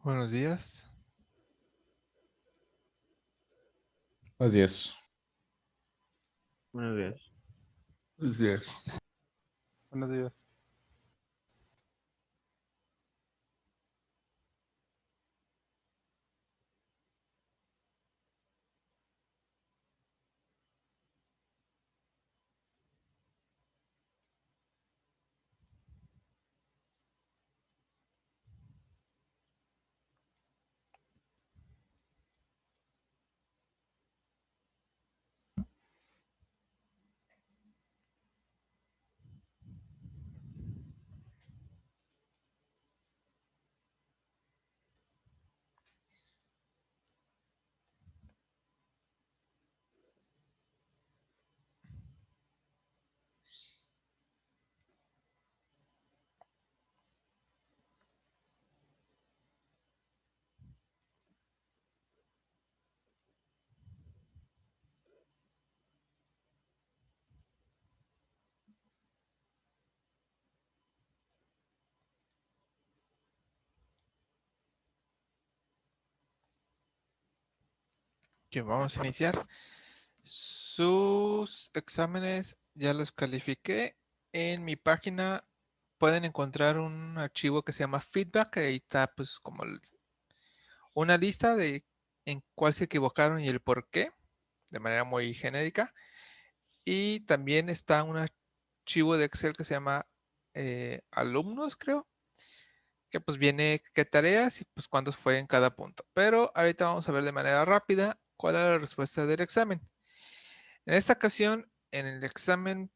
Buenos días. Así es. Buenos días. Buenos días. Buenos días. Que vamos a iniciar. Sus exámenes ya los califiqué. En mi página pueden encontrar un archivo que se llama feedback. Ahí está pues como una lista de en cuál se equivocaron y el por qué, de manera muy genérica. Y también está un archivo de Excel que se llama alumnos, creo, que pues viene qué tareas y pues cuántos fue en cada punto. Pero ahorita vamos a ver de manera rápida cuál era la respuesta del examen. En esta ocasión, en el examen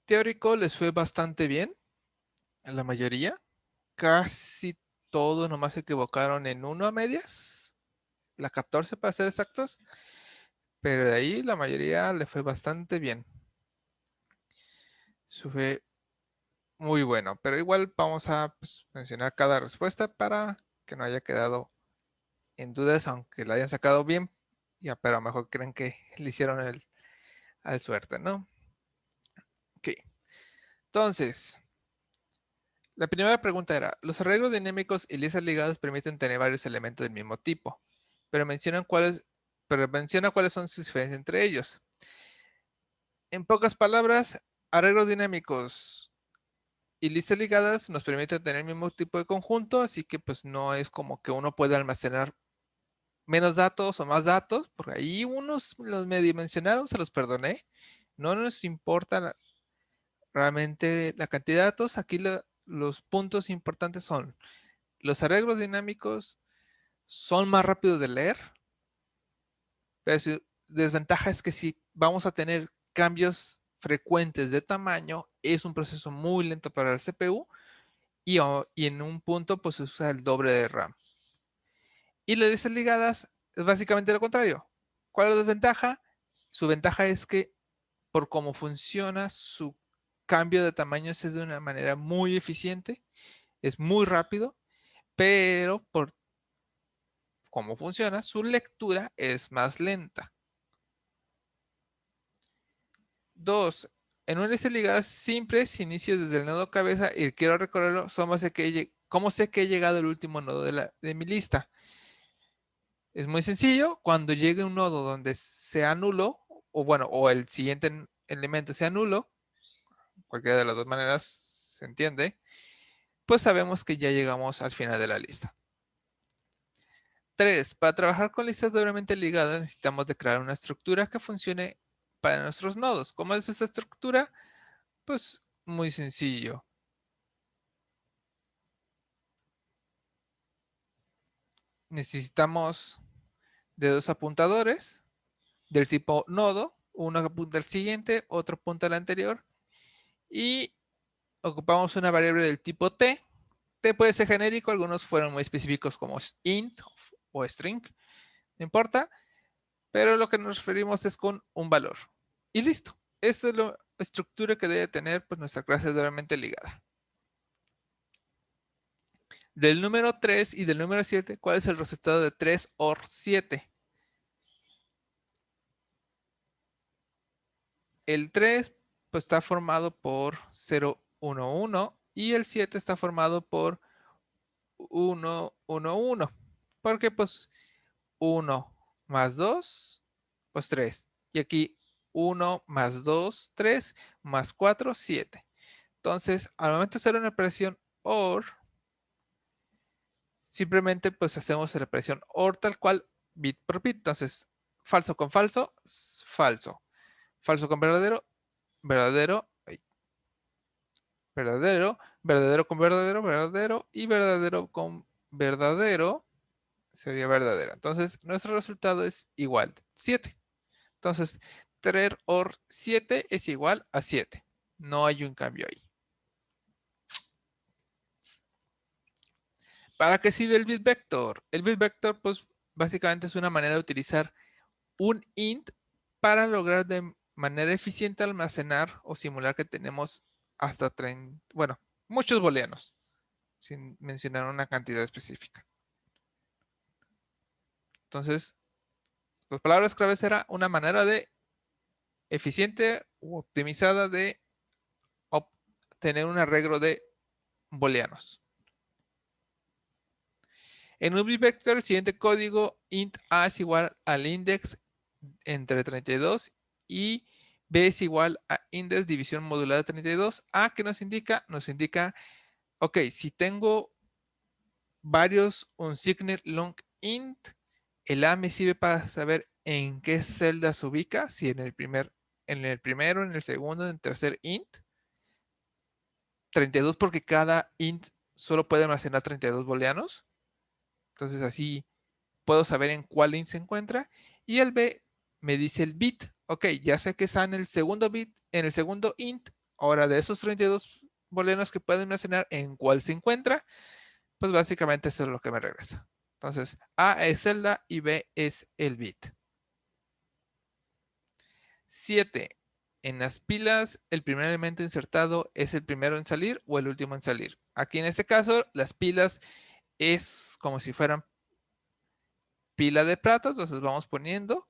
teórico les fue bastante bien, en la mayoría. Casi todos nomás se equivocaron en uno a medias, la 14 para ser exactos, pero de ahí la mayoría le fue bastante bien. Eso fue muy bueno, pero igual vamos a pues, mencionar cada respuesta para que no haya quedado en dudas, aunque la hayan sacado bien, ya, pero a lo mejor creen que le hicieron al suerte, ¿no? Ok, entonces, la primera pregunta era, los arreglos dinámicos y listas ligadas permiten tener varios elementos del mismo tipo, pero menciona cuáles son sus diferencias entre ellos. En pocas palabras, arreglos dinámicos y listas ligadas nos permiten tener el mismo tipo de conjunto, así que pues no es como que uno puede almacenar menos datos o más datos, porque ahí unos los medio mencionaron, se los perdoné. No nos importa realmente la cantidad de datos. Aquí los puntos importantes son los arreglos dinámicos son más rápidos de leer, pero su desventaja es que si vamos a tener cambios frecuentes de tamaño, es un proceso muy lento para el CPU y en un punto pues se usa el doble de RAM. Y las listas ligadas es básicamente lo contrario. ¿Cuál es la desventaja? Su ventaja es que por cómo funciona, su cambio de tamaño es de una manera muy eficiente, es muy rápido, pero por cómo funciona, su lectura es más lenta. Dos, en una lista ligada simple, si inicio desde el nodo cabeza y quiero recorrerlo, ¿cómo sé que he llegado al último nodo de mi lista? Es muy sencillo, cuando llegue un nodo donde sea nulo, o bueno, o el siguiente elemento sea nulo, cualquiera de las dos maneras se entiende, pues sabemos que ya llegamos al final de la lista. 3. Para trabajar con listas doblemente ligadas necesitamos de crear una estructura que funcione para nuestros nodos. ¿Cómo es esta estructura? Pues muy sencillo. Necesitamos de dos apuntadores del tipo nodo, uno que apunta al siguiente, otro apunta al anterior, y ocupamos una variable del tipo t. T puede ser genérico, algunos fueron muy específicos como int o string, no importa, pero lo que nos referimos es con un valor. Y listo. Esta es la estructura que debe tener pues, nuestra clase doblemente ligada. Del número 3 y del número 7, ¿cuál es el resultado de 3 OR 7? El 3 pues, está formado por 0, 1, 1 y el 7 está formado por 1, 1, 1. Porque pues 1 más 2, pues 3. Y aquí 1 más 2, 3, más 4, 7. Entonces, al momento de hacer una operación OR, simplemente pues hacemos la operación OR tal cual, bit por bit. Entonces, falso con falso, falso. Falso con verdadero, verdadero, verdadero, verdadero con verdadero, verdadero y verdadero con verdadero sería verdadero. Entonces, nuestro resultado es igual, 7. Entonces, 3 OR 7 es igual a 7. No hay un cambio ahí. ¿Para qué sirve el bit vector? El bit vector, pues, básicamente es una manera de utilizar un int para lograr de manera eficiente almacenar o simular que tenemos hasta 30, bueno, muchos booleanos, sin mencionar una cantidad específica. Entonces, las palabras claves era una manera de eficiente u optimizada de obtener un arreglo de booleanos. En un vector, el siguiente código int a es igual al index entre 32 y b es igual a index división modulada de 32. A, ¿qué nos indica? Nos indica, ok, si tengo varios unsigned long int, el a me sirve para saber en qué celda se ubica, si en el primero, en el segundo, en el tercer int. 32 porque cada int solo puede almacenar 32 booleanos. Entonces así puedo saber en cuál int se encuentra. Y el b me dice el bit. Ok, ya sé que está en el segundo bit, en el segundo int. Ahora de esos 32 booleanos que pueden almacenar, en cuál se encuentra, pues básicamente eso es lo que me regresa. Entonces, A es celda y B es el bit. 7. En las pilas, el primer elemento insertado es el primero en salir o el último en salir. Aquí en este caso, las pilas es como si fueran pila de platos, entonces vamos poniendo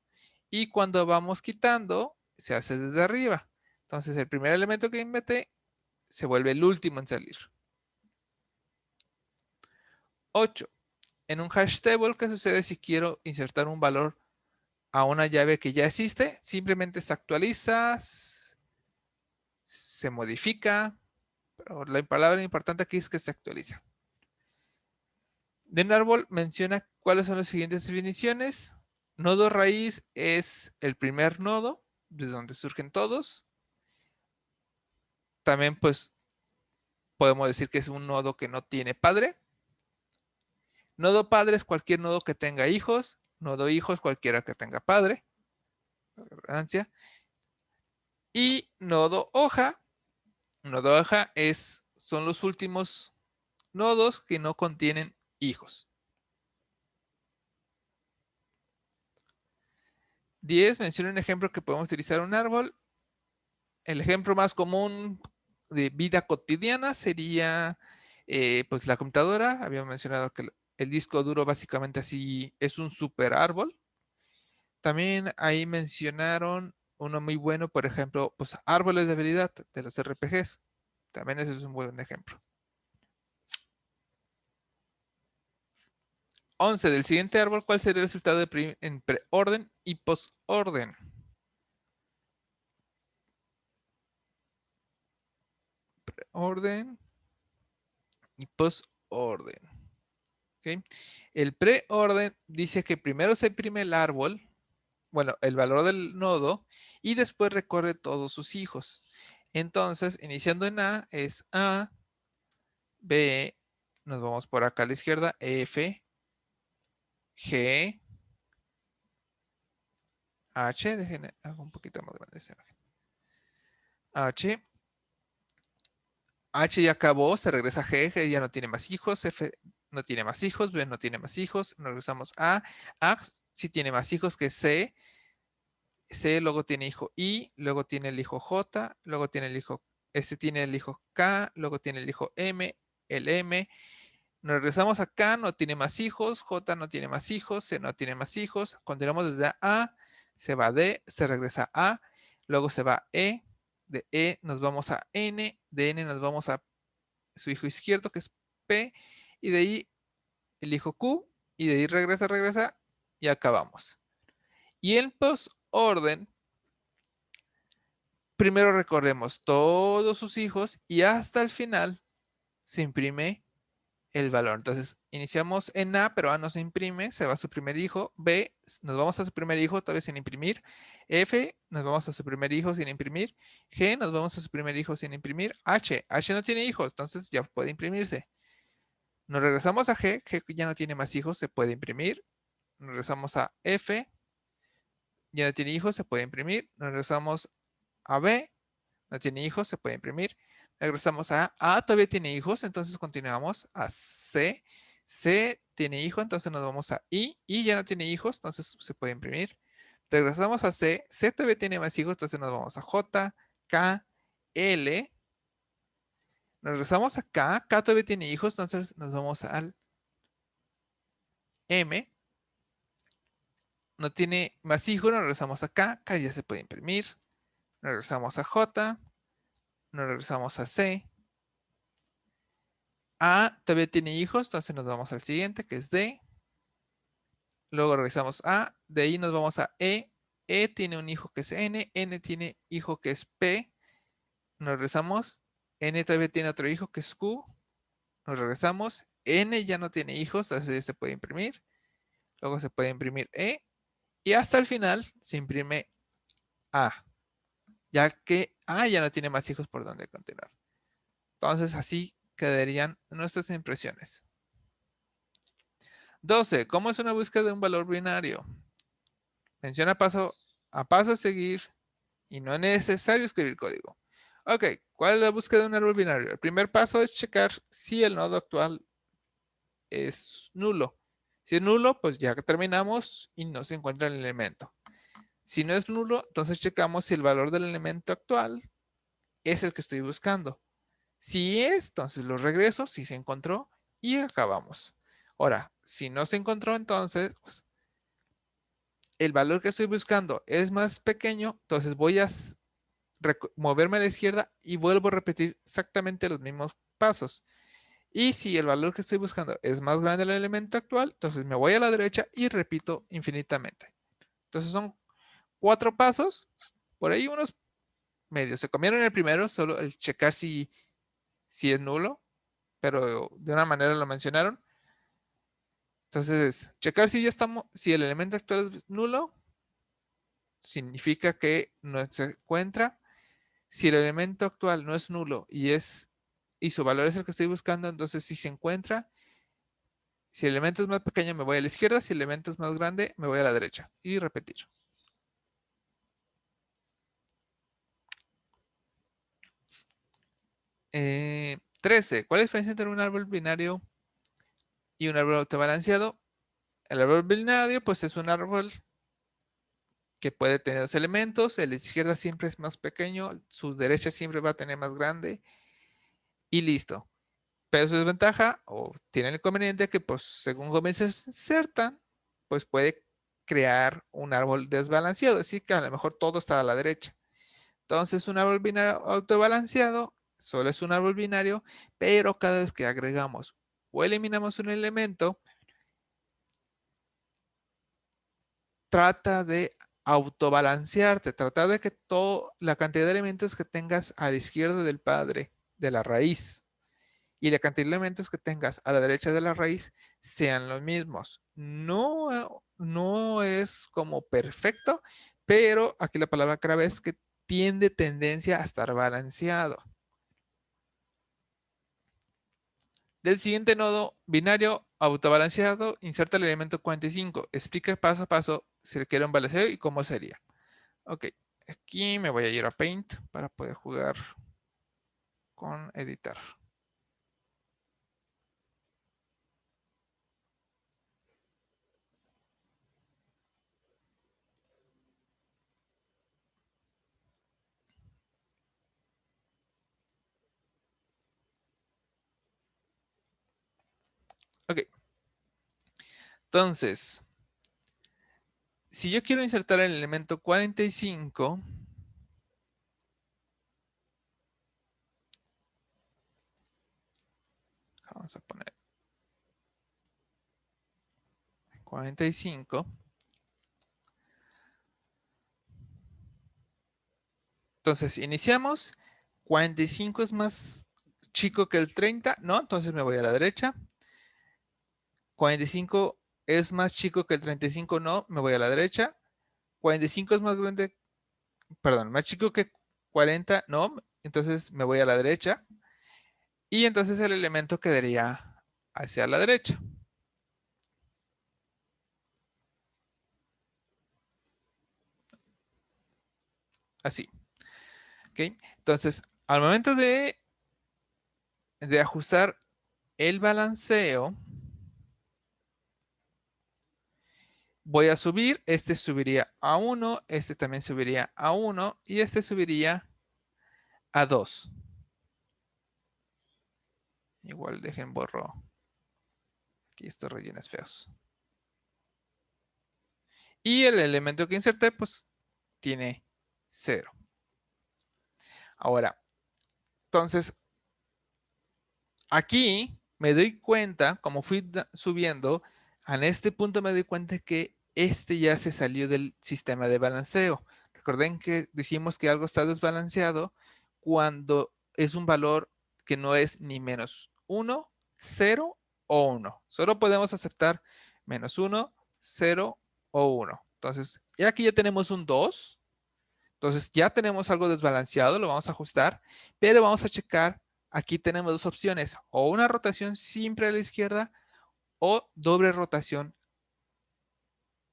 y cuando vamos quitando, se hace desde arriba. Entonces, el primer elemento que inventé se vuelve el último en salir. 8. En un hash table, ¿qué sucede si quiero insertar un valor a una llave que ya existe? Simplemente se actualiza, se modifica, pero la palabra importante aquí es que se actualiza. De un árbol menciona cuáles son las siguientes definiciones. Nodo raíz es el primer nodo, desde donde surgen todos. También pues podemos decir que es un nodo que no tiene padre. Nodo padre es cualquier nodo que tenga hijos. Nodo hijo es cualquiera que tenga padre. Y nodo hoja. Nodo hoja son los últimos nodos que no contienen hijos. 10. Menciona un ejemplo que podemos utilizar un árbol. El ejemplo más común de vida cotidiana sería pues la computadora. Habíamos mencionado que el disco duro básicamente así es un super árbol. También ahí mencionaron uno muy bueno, por ejemplo, pues árboles de habilidad de los RPGs. También ese es un buen ejemplo. 11. Del siguiente árbol, ¿cuál sería el resultado en preorden y postorden? Preorden y postorden. ¿Okay? El preorden dice que primero se imprime el árbol, bueno, el valor del nodo, y después recorre todos sus hijos. Entonces, iniciando en A, es A, B, nos vamos por acá a la izquierda, F, G, H, déjenme, hago un poquito más grande esta imagen. H, H ya acabó, se regresa a G, G ya no tiene más hijos, F no tiene más hijos, B no tiene más hijos, nos regresamos a sí tiene más hijos que C, C luego tiene hijo I, luego tiene el hijo J, luego tiene el hijo, S tiene el hijo K, luego tiene el hijo M, el M, nos regresamos acá, no tiene más hijos, J no tiene más hijos, C no tiene más hijos, continuamos desde A, se va a D, se regresa a A, luego se va a E, de E nos vamos a N, de N nos vamos a su hijo izquierdo que es P, y de ahí elijo Q y de ahí regresa y acabamos. Y en postorden, primero recorremos todos sus hijos y hasta el final se imprime el valor. Entonces, iniciamos en A, pero A no se imprime, se va a su primer hijo. B, nos vamos a su primer hijo, todavía sin imprimir. F, nos vamos a su primer hijo sin imprimir. G, nos vamos a su primer hijo sin imprimir. H no tiene hijos, entonces ya puede imprimirse. Nos regresamos a G, G ya no tiene más hijos, se puede imprimir. Nos regresamos a F, ya no tiene hijos, se puede imprimir. Nos regresamos a B, no tiene hijos, se puede imprimir. Regresamos a A, todavía tiene hijos, entonces continuamos a C. C tiene hijo, entonces nos vamos a I. I ya no tiene hijos, entonces se puede imprimir. Regresamos a C. C todavía tiene más hijos, entonces nos vamos a J, K, L. Nos regresamos a K. K todavía tiene hijos, entonces nos vamos al M. No tiene más hijos, nos regresamos a K. K ya se puede imprimir. Nos regresamos a J. Nos regresamos a C. A todavía tiene hijos, entonces nos vamos al siguiente, que es D. Luego regresamos a, de ahí nos vamos a E. E tiene un hijo que es N. N tiene hijo que es P. Nos regresamos. N todavía tiene otro hijo que es Q. Nos regresamos. N ya no tiene hijos, entonces ya se puede imprimir. Luego se puede imprimir E. Y hasta el final se imprime A. Ya que A ya no tiene más hijos por donde continuar. Entonces así quedarían nuestras impresiones. 12. ¿Cómo es una búsqueda de un valor binario? Menciona paso a paso a seguir y no es necesario escribir código. Ok, ¿cuál es la búsqueda de un árbol binario? El primer paso es checar si el nodo actual es nulo. Si es nulo, pues ya terminamos y no se encuentra el elemento. Si no es nulo, entonces checamos si el valor del elemento actual es el que estoy buscando. Si es, entonces lo regreso, si se encontró y acabamos. Ahora, si no se encontró, entonces pues, el valor que estoy buscando es más pequeño, entonces voy a moverme a la izquierda y vuelvo a repetir exactamente los mismos pasos. Y si el valor que estoy buscando es más grande el elemento actual, entonces me voy a la derecha y repito infinitamente. Entonces son 4 pasos, por ahí unos medios. Se comieron el primero, solo el checar si es nulo, pero de una manera lo mencionaron. Entonces, checar si ya estamos, si el elemento actual es nulo, significa que no se encuentra. Si el elemento actual no es nulo y su valor es el que estoy buscando, entonces si se encuentra. Si el elemento es más pequeño, me voy a la izquierda. Si el elemento es más grande, me voy a la derecha. Y repetir. 13. ¿Cuál es la diferencia entre un árbol binario y un árbol autobalanceado? El árbol binario, pues es un árbol que puede tener 2 elementos. El de izquierda siempre es más pequeño. Su derecha siempre va a tener más grande. Y listo. Pero su desventaja, o tiene el inconveniente que, pues, según comienza se insertan, pues puede crear un árbol desbalanceado. Es decir, que a lo mejor todo está a la derecha. Entonces, un árbol binario autobalanceado solo es un árbol binario, pero cada vez que agregamos o eliminamos un elemento, trata de autobalancearte, trata de que toda la cantidad de elementos que tengas a la izquierda del padre de la raíz y la cantidad de elementos que tengas a la derecha de la raíz sean los mismos. No es como perfecto, pero aquí la palabra clave es que tiende tendencia a estar balanceado. Del siguiente nodo binario autobalanceado, inserta el elemento 45. Explica paso a paso si requiere un balanceo y cómo sería. Ok, aquí me voy a ir a Paint para poder jugar con editar. Ok, entonces, si yo quiero insertar el elemento 45, vamos a poner 45. Entonces, iniciamos. 45 es más chico que el 30, ¿no? Entonces me voy a la derecha. 45 es más chico que el 35, no, me voy a la derecha. 45 es más grande, perdón, más chico que 40, no, entonces me voy a la derecha. Y entonces el elemento quedaría hacia la derecha. Así. ¿Ok? Entonces, al momento de ajustar el balanceo, voy a subir, este subiría a 1, este también subiría a 1 y este subiría a 2. Igual dejen borro aquí estos rellenos feos. Y el elemento que inserté, pues, tiene 0. Ahora, entonces, aquí me doy cuenta, como fui subiendo, en este punto me doy cuenta que este ya se salió del sistema de balanceo. Recuerden que decimos que algo está desbalanceado cuando es un valor que no es ni menos 1, 0 o 1. Solo podemos aceptar menos 1, 0 o 1. Entonces, ya aquí ya tenemos un 2. Entonces, ya tenemos algo desbalanceado, lo vamos a ajustar, pero vamos a checar. Aquí tenemos dos opciones, o una rotación siempre a la izquierda o doble rotación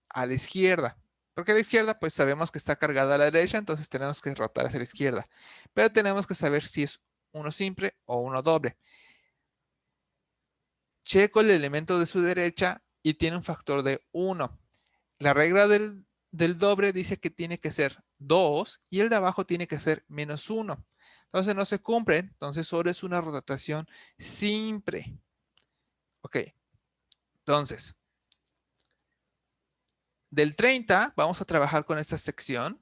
a la izquierda. Porque a la izquierda, pues sabemos que está cargada a la derecha, entonces tenemos que rotar hacia la izquierda. Pero tenemos que saber si es uno simple o uno doble. Checo el elemento de su derecha y tiene un factor de 1. La regla del doble dice que tiene que ser 2 y el de abajo tiene que ser menos 1. Entonces no se cumple, entonces solo es una rotación simple. Ok, entonces, del 30 vamos a trabajar con esta sección.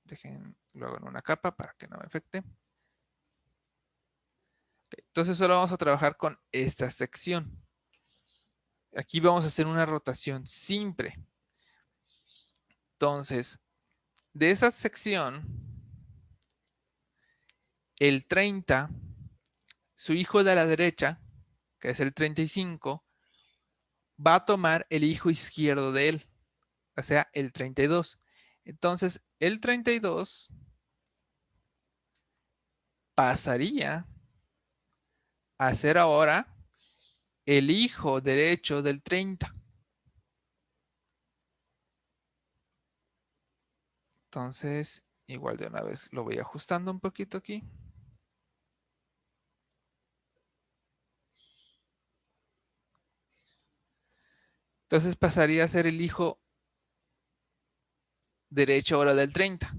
Dejen luego en una capa para que no me afecte. Okay, entonces solo vamos a trabajar con esta sección. Aquí vamos a hacer una rotación simple. Entonces, de esa sección, el 30, su hijo de la derecha, que es el 35, va a tomar el hijo izquierdo de él, o sea, el 32. Entonces, el 32 pasaría a ser ahora el hijo derecho del 30. Entonces, igual de una vez lo voy ajustando un poquito aquí. Entonces pasaría a ser el hijo derecho ahora del 30.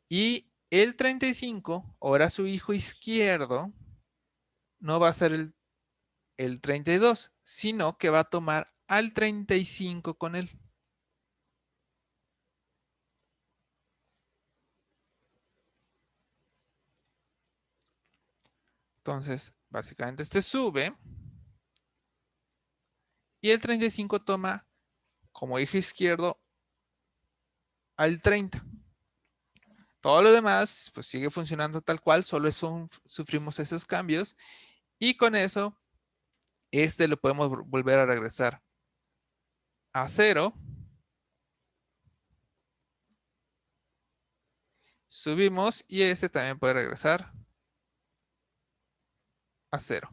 Y el 35, ahora su hijo izquierdo, no va a ser el 32, sino que va a tomar al 35 con él. Entonces, básicamente este sube y el 35 toma como hijo izquierdo al 30. Todo lo demás pues sigue funcionando tal cual, solo sufrimos esos cambios y con eso este lo podemos volver a regresar a 0. Subimos y este también puede regresar a 0.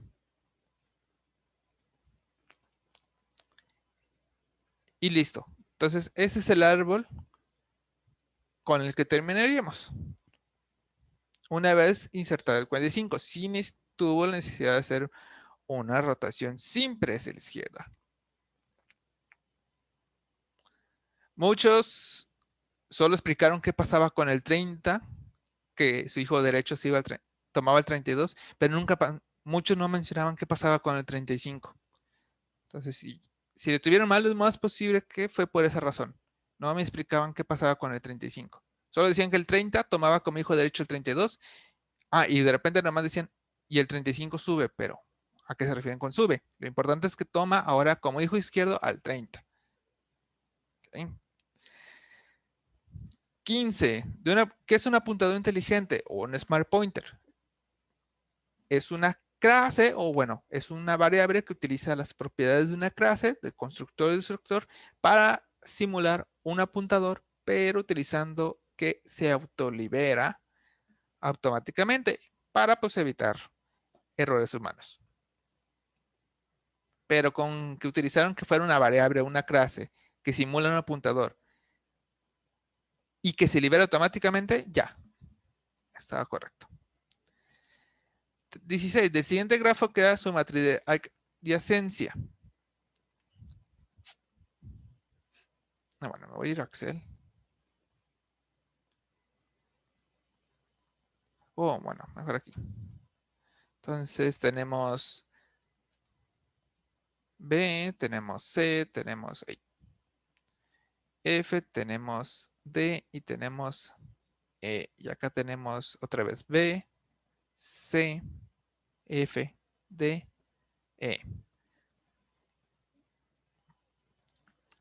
Y listo. Entonces, ese es el árbol con el que terminaríamos. Una vez insertado el 45, sin tuvo la necesidad de hacer una rotación simple hacia la izquierda. Muchos solo explicaron qué pasaba con el 30, que su hijo derecho se iba tomaba el 32, pero muchos no mencionaban qué pasaba con el 35. Entonces, si le tuvieron mal, es más posible que fue por esa razón. No me explicaban qué pasaba con el 35. Solo decían que el 30 tomaba como hijo derecho el 32. Y de repente nada más decían, y el 35 sube, pero ¿A qué se refieren con sube? Lo importante es que toma ahora como hijo izquierdo al 30. ¿Okay? 15. ¿Qué es un apuntador inteligente o un smart pointer? Es una clase, o bueno, es una variable que utiliza las propiedades de una clase, de constructor y destructor, para simular un apuntador, pero utilizando que se autolibera automáticamente para pues evitar errores humanos. Pero con que utilizaron que fuera una variable, una clase que simula un apuntador y que se libera automáticamente, ya, estaba correcto. 16. Del siguiente grafo crea su matriz de adyacencia. Bueno, me voy a ir a Excel. Oh, bueno, mejor aquí. Entonces tenemos B, tenemos C, tenemos F, tenemos D y tenemos E. Y acá tenemos otra vez B, C, F, D, E.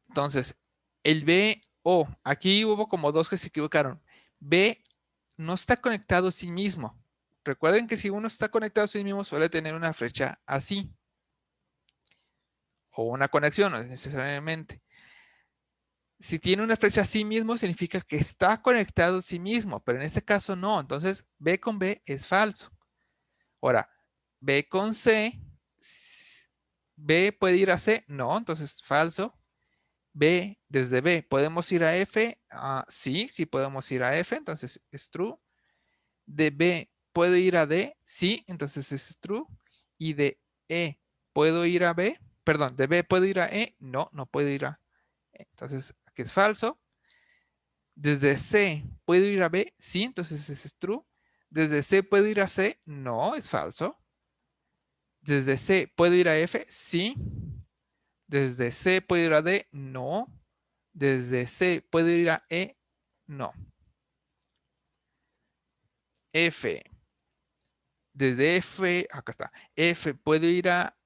Entonces, el B, O, aquí hubo como dos que se equivocaron. B no está conectado a sí mismo. Recuerden que si uno está conectado a sí mismo suele tener una flecha así. O una conexión, no necesariamente. Si tiene una flecha a sí mismo, significa que está conectado a sí mismo, pero en este caso no. Entonces, B con B es falso. Ahora, B con C, B puede ir a C, no, entonces falso. B, desde B, ¿podemos ir a F? Sí, sí podemos ir a F, entonces es true. De B, ¿puedo ir a D? Sí, entonces es true. Y de E, ¿puedo ir a B? Perdón, de B, ¿puedo ir a E? No, no puedo ir a E. Entonces, aquí es falso. Desde C, ¿puedo ir a B? Sí, entonces es true. Desde C, ¿puedo ir a C? No, es falso. Desde C, ¿puedo ir a F? Sí. Desde C, ¿puedo ir a D? No. Desde C, ¿puedo ir a E? No. F. Desde F, acá está. F, ¿puedo ir a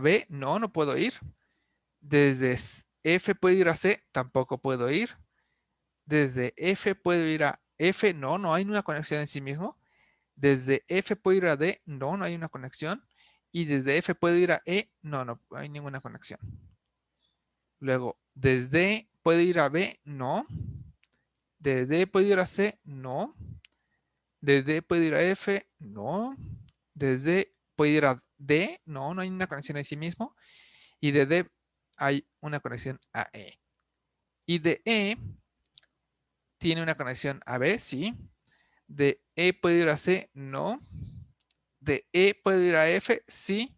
B? No, no puedo ir. Desde F, ¿puedo ir a C? Tampoco puedo ir. Desde F, ¿puedo ir a F? No, no hay una conexión en sí mismo. Desde F, ¿puedo ir a D? No, no hay una conexión. Y desde F, ¿puedo ir a E? No, no hay ninguna conexión. Luego, desde ¿puedo ir a B? No. De D, ¿puedo ir a C? No. De D, ¿puedo ir a F? No. Desde ¿puedo ir a D? No, no hay una conexión en sí mismo. Y de D hay una conexión a E. Y de E tiene una conexión a B, sí. De E puede ir a C, no. De E puede ir a F, sí.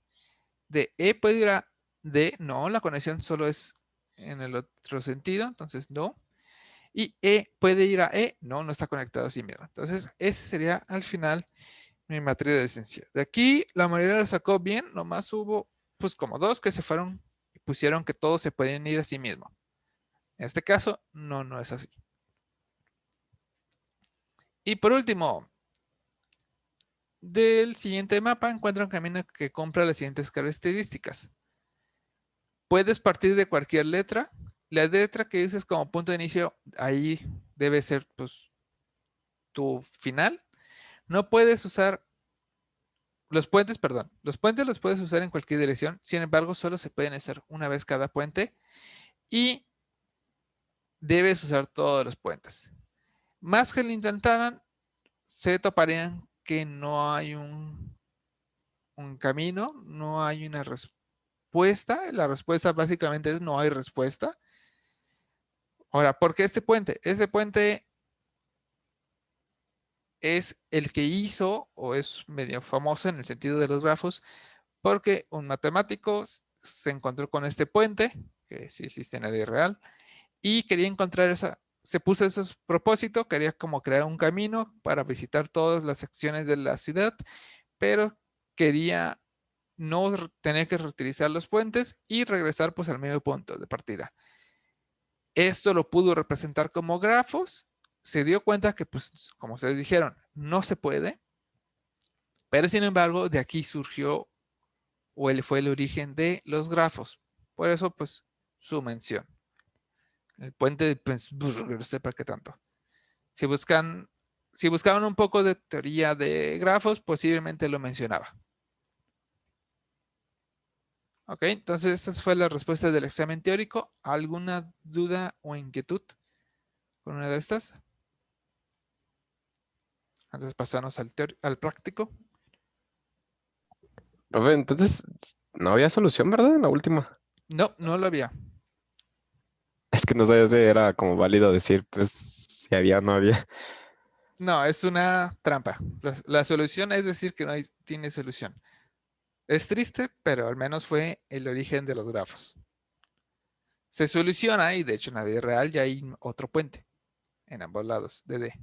De E puede ir a D, no. La conexión solo es en el otro sentido, entonces no. Y E puede ir a E, no, no está conectado a sí mismo. Entonces, ese sería al final mi matriz de esencia. De aquí, la mayoría lo sacó bien, nomás hubo, pues como dos que se fueron y pusieron que todos se podían ir a sí mismo. En este caso, no, no es así. Y por último, del siguiente mapa encuentra un camino que cumpla las siguientes características. Puedes partir de cualquier letra. La letra que uses como punto de inicio, ahí debe ser pues, tu final. No puedes usar los puentes, perdón. Los puentes los puedes usar en cualquier dirección. Sin embargo, solo se pueden hacer una vez cada puente. Y debes usar todos los puentes. Más que lo intentaran, se toparían que no hay un camino, no hay una respuesta. La respuesta básicamente es no hay respuesta. Ahora, ¿por qué este puente? Este puente es el que hizo, o es medio famoso en el sentido de los grafos, porque un matemático se encontró con este puente, que sí existe en la vida real, y quería encontrar se puso esos propósitos, quería como crear un camino para visitar todas las secciones de la ciudad, pero quería no tener que reutilizar los puentes y regresar pues al medio punto de partida. Esto lo pudo representar como grafos, se dio cuenta que como ustedes dijeron, no se puede, pero sin embargo de aquí surgió o fue el origen de los grafos. Por eso, pues, su mención. El puente de Pennsburg, no sé para qué tanto. Si buscaban un poco de teoría de grafos, posiblemente lo mencionaba. Ok, entonces esta fue la respuesta del examen teórico. ¿Alguna duda o inquietud con una de estas? Antes de pasarnos al práctico. Profe, entonces, no había solución, ¿verdad? En la última. No, no lo había. Es que no sabía si era como válido decir, pues, si había o no había. No, es una trampa. La solución es decir que no tiene solución. Es triste, pero al menos fue el origen de los grafos. Se soluciona y de hecho en la vida real ya hay otro puente en ambos lados de D.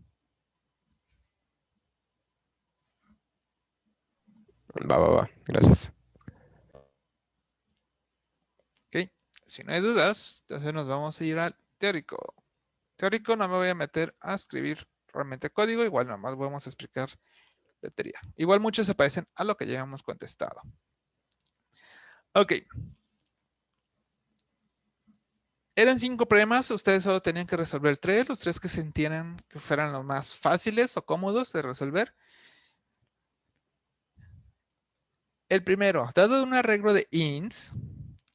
Va. Gracias. Ok, si no hay dudas, entonces nos vamos a ir al teórico. Teórico no me voy a meter a escribir realmente código, igual nomás vamos a explicar la teoría. Igual muchos se parecen a lo que ya hemos contestado. Ok. Eran 5 problemas, ustedes solo tenían que resolver 3, los 3 que sintieran que fueran los más fáciles o cómodos de resolver. El primero, dado un arreglo de ins,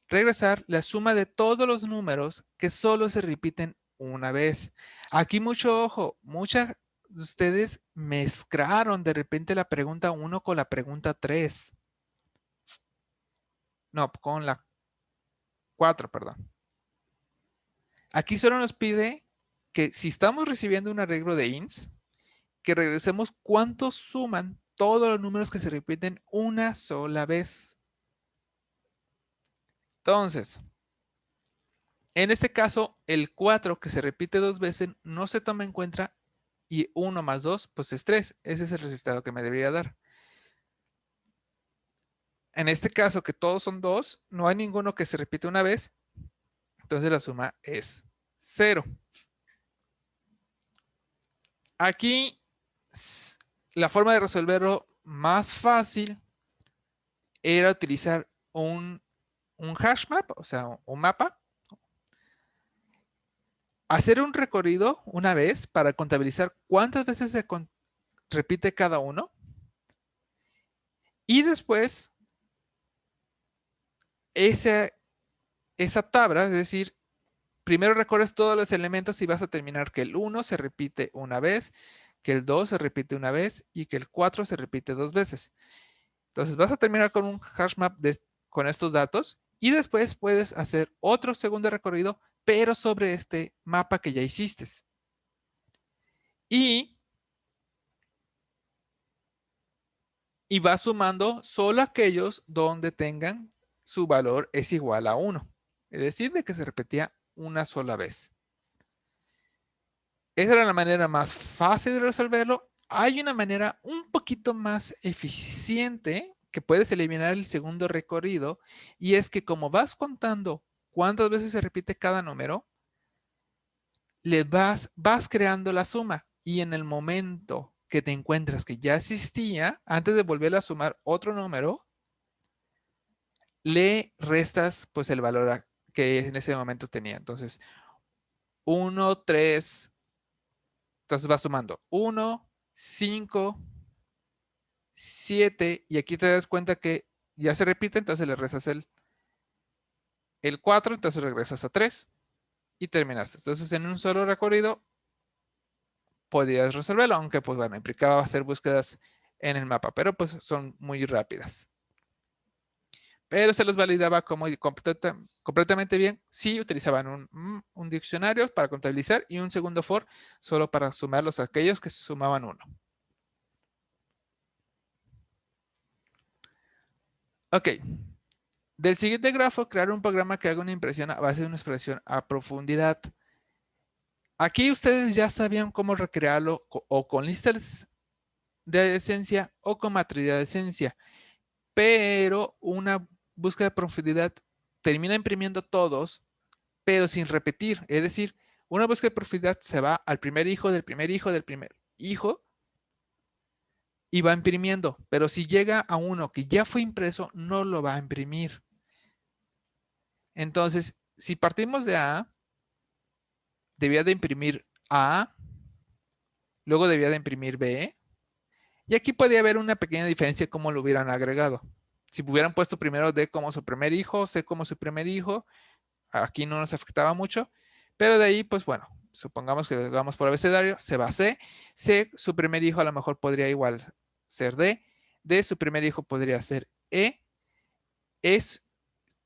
regresar la suma de todos los números que solo se repiten una vez. Aquí mucho ojo, muchas de ustedes mezclaron de repente la pregunta 1 con la pregunta 3. No, con la 4, perdón. Aquí solo nos pide que si estamos recibiendo un arreglo de ins, que regresemos cuántos suman todos los números que se repiten una sola vez. Entonces, en este caso, el 4 que se repite 2 veces no se toma en cuenta y 1 más 2 pues es 3. Ese es el resultado que me debería dar. En este caso, que todos son 2, no hay ninguno que se repite una vez, entonces la suma es 0. Aquí, la forma de resolverlo más fácil era utilizar un hash map, o sea, un mapa. Hacer un recorrido una vez para contabilizar cuántas veces se repite cada uno. Y después, esa tabla, es decir, primero recorres todos los elementos y vas a terminar que el 1 se repite una vez, que el 2 se repite una vez y que el 4 se repite 2 veces. Entonces vas a terminar con un hash map con estos datos y después puedes hacer otro segundo recorrido, pero sobre este mapa que ya hiciste. Y vas sumando solo aquellos donde tengan su valor es igual a 1. Es decir, de que se repetía una sola vez. Esa era la manera más fácil de resolverlo. Hay una manera un poquito más eficiente que puedes eliminar el segundo recorrido y es que como vas contando cuántas veces se repite cada número, le vas creando la suma y en el momento que te encuentras que ya existía, antes de volver a sumar otro número, le restas pues el valor que en ese momento tenía. Entonces, 1, 3, entonces vas sumando 1, 5, 7 y aquí te das cuenta que ya se repite, entonces le restas el 4, entonces regresas a 3 y terminaste. Entonces, en un solo recorrido podías resolverlo, aunque pues bueno, implicaba hacer búsquedas en el mapa, pero pues son muy rápidas. Pero se los validaba como completamente bien si utilizaban un diccionario para contabilizar y un segundo for solo para sumarlos a aquellos que sumaban 1. Ok. Del siguiente grafo, crear un programa que haga una impresión a base de una expresión a profundidad. Aquí ustedes ya sabían cómo recrearlo o con listas de esencia o con matriz de esencia, pero una búsqueda de profundidad termina imprimiendo todos, pero sin repetir. Es decir, una búsqueda de profundidad se va al primer hijo del primer hijo del primer hijo y va imprimiendo. Pero si llega a uno que ya fue impreso, no lo va a imprimir. Entonces, si partimos de A, debía de imprimir A, luego debía de imprimir B, y aquí podía haber una pequeña diferencia cómo lo hubieran agregado. Si hubieran puesto primero D como su primer hijo, C como su primer hijo, aquí no nos afectaba mucho, pero de ahí, pues bueno, supongamos que lo hagamos por abecedario, se va a C, C, su primer hijo a lo mejor podría igual ser D, D, su primer hijo podría ser E,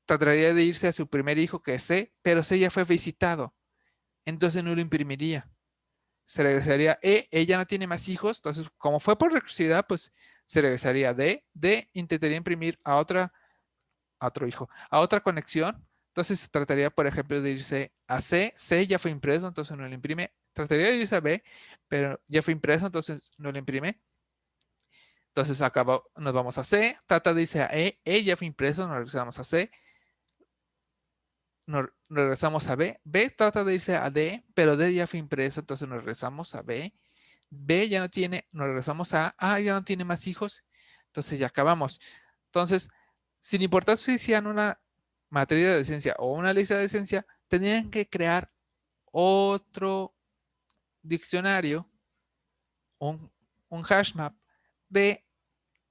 trataría de irse a su primer hijo que es C, pero C ya fue visitado, entonces no lo imprimiría. Se regresaría E, ella no tiene más hijos, entonces como fue por recursividad, pues se regresaría D, D intentaría imprimir a otro hijo, a otra conexión, entonces se trataría, por ejemplo, de irse a C, C ya fue impreso, entonces no lo imprime, trataría de irse a B, pero ya fue impreso, entonces no lo imprime, entonces nos vamos a C, trata de irse a E ya fue impreso, nos regresamos a C, nos regresamos a B, B trata de irse a D, pero D ya fue impreso, entonces nos regresamos a B, B ya no tiene, nos regresamos a A, ya no tiene más hijos, entonces ya acabamos. Entonces, sin importar si hicieran una matriz de adyacencia o una lista de adyacencia, tenían que crear otro diccionario, un hash map de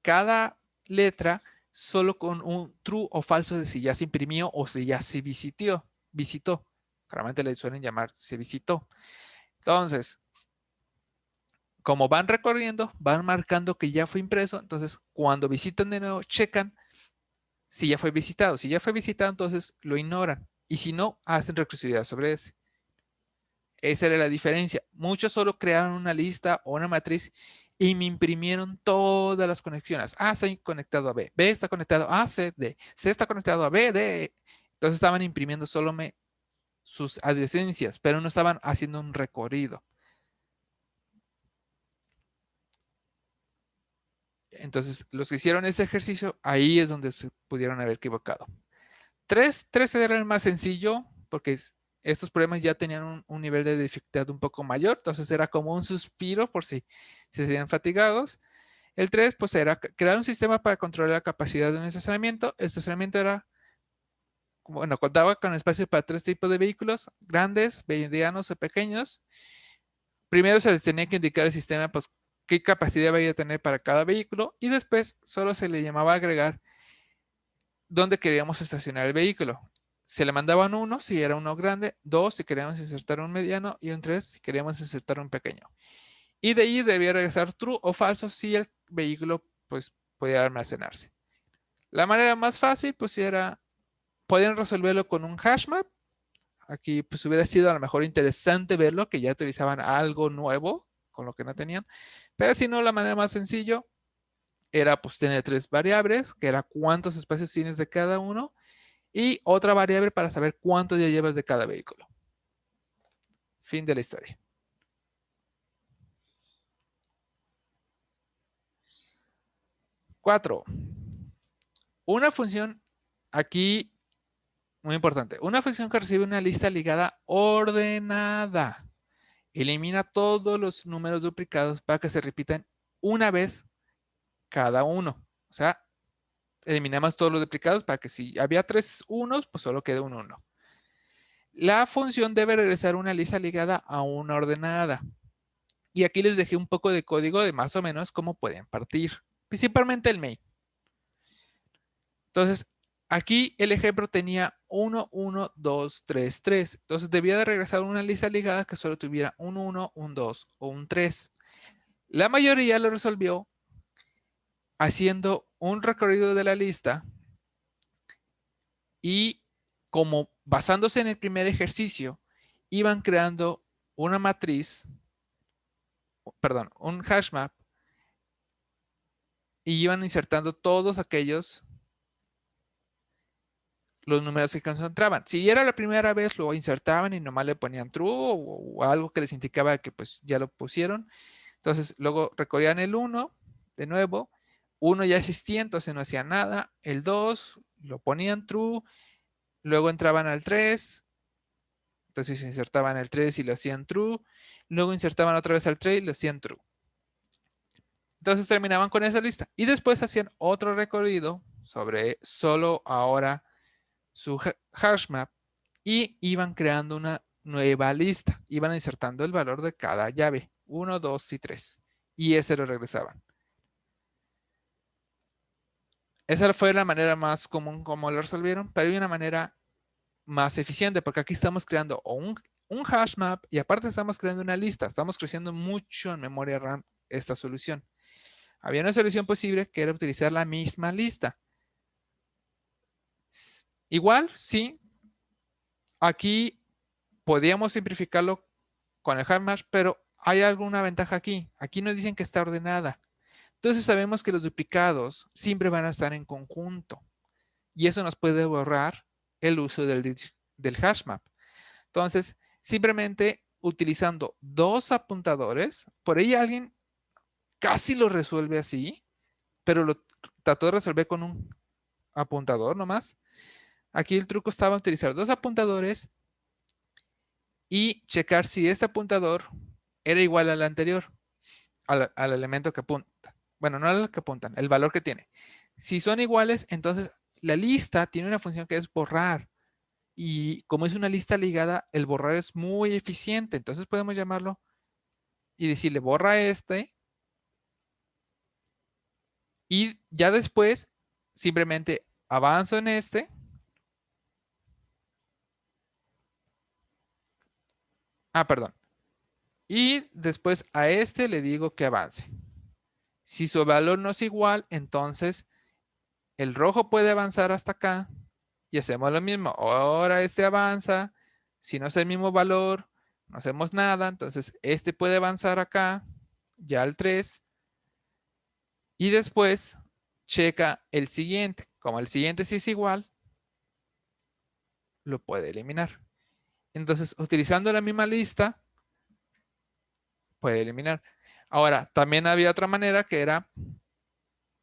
cada letra solo con un true o falso de si ya se imprimió o si ya se visitó. Claramente le suelen llamar se visitó. Entonces, como van recorriendo, van marcando que ya fue impreso. Entonces, cuando visitan de nuevo, checan si ya fue visitado. Si ya fue visitado, entonces lo ignoran. Y si no, hacen recursividad sobre ese. Esa era la diferencia. Muchos solo crearon una lista o una matriz y me imprimieron todas las conexiones. A está conectado a B, B está conectado a C, D, C está conectado a B, D. Entonces estaban imprimiendo solo sus adyacencias, pero no estaban haciendo un recorrido. Entonces, los que hicieron ese ejercicio, ahí es donde se pudieron haber equivocado. 3 era el más sencillo, porque estos problemas ya tenían un nivel de dificultad un poco mayor, entonces era como un suspiro por si se sentían fatigados. El 3, pues era crear un sistema para controlar la capacidad de un estacionamiento. El estacionamiento era, bueno, contaba con espacio para 3 tipos de vehículos, grandes, medianos o pequeños. Primero se les tenía que indicar al sistema, pues, qué capacidad vaya a tener para cada vehículo y después solo se le llamaba agregar dónde queríamos estacionar el vehículo. Se le mandaban 1 si era uno grande, 2 si queríamos insertar un mediano y un 3 si queríamos insertar un pequeño. Y de ahí debía regresar true o falso si el vehículo pues podía almacenarse. La manera más fácil pues era, podían resolverlo con un hash map. Aquí pues hubiera sido a lo mejor interesante verlo, que ya utilizaban algo nuevo con lo que no tenían. Pero si no, la manera más sencilla era pues tener 3 variables, que era cuántos espacios tienes de cada uno, y otra variable para saber cuánto ya llevas de cada vehículo. Fin de la historia. Cuatro. Una función aquí muy importante. Una función que recibe una lista ligada ordenada. Elimina todos los números duplicados para que se repitan una vez cada uno. O sea, eliminamos todos los duplicados para que si había 3 unos, pues solo quede un 1. La función debe regresar una lista ligada a una ordenada. Y aquí les dejé un poco de código de más o menos cómo pueden partir. Principalmente el main. Entonces, aquí el ejemplo tenía 1, 1, 2, 3, 3. Entonces, debía de regresar una lista ligada que solo tuviera un 1, un 2 o un 3. La mayoría lo resolvió haciendo un recorrido de la lista y como basándose en el primer ejercicio, iban creando una matriz, perdón, un hash map y iban insertando todos aquellos los números que concentraban. Si era la primera vez, lo insertaban y nomás le ponían true o algo que les indicaba que pues ya lo pusieron. Entonces, luego recorrían el 1, de nuevo, 1 ya existía, entonces no hacía nada. El 2 lo ponían true, luego entraban al 3, entonces insertaban el 3 y lo hacían true, luego insertaban otra vez al 3 y lo hacían true. Entonces terminaban con esa lista y después hacían otro recorrido sobre solo ahora su hash map y iban creando una nueva lista. Iban insertando el valor de cada llave, 1, 2 y 3. Y ese lo regresaban. Esa fue la manera más común como lo resolvieron, pero hay una manera más eficiente porque aquí estamos creando un hash map y aparte estamos creando una lista. Estamos creciendo mucho en memoria RAM esta solución. Había una solución posible que era utilizar la misma lista. Igual, sí. Aquí podíamos simplificarlo con el hash map, pero hay alguna ventaja aquí. Aquí nos dicen que está ordenada. Entonces sabemos que los duplicados siempre van a estar en conjunto. Y eso nos puede borrar el uso del hash map. Entonces, simplemente utilizando dos apuntadores, por ahí alguien casi lo resuelve así, pero lo trató de resolver con un apuntador nomás. Aquí el truco estaba utilizar dos apuntadores y checar si este apuntador era igual al anterior, al elemento que apunta. Bueno, no al que apuntan, el valor que tiene. Si son iguales, entonces la lista tiene una función que es borrar. Y como es una lista ligada, el borrar es muy eficiente. Entonces podemos llamarlo y decirle borra este. Y ya después simplemente avanzo en este. Perdón. Y después a este le digo que avance. Si su valor no es igual, entonces el rojo puede avanzar hasta acá y hacemos lo mismo. Ahora este avanza. Si no es el mismo valor, no hacemos nada. Entonces este puede avanzar acá, ya al 3. Y después checa el siguiente. Como el siguiente sí es igual, lo puede eliminar. Entonces, utilizando la misma lista, puede eliminar. Ahora, también había otra manera que era,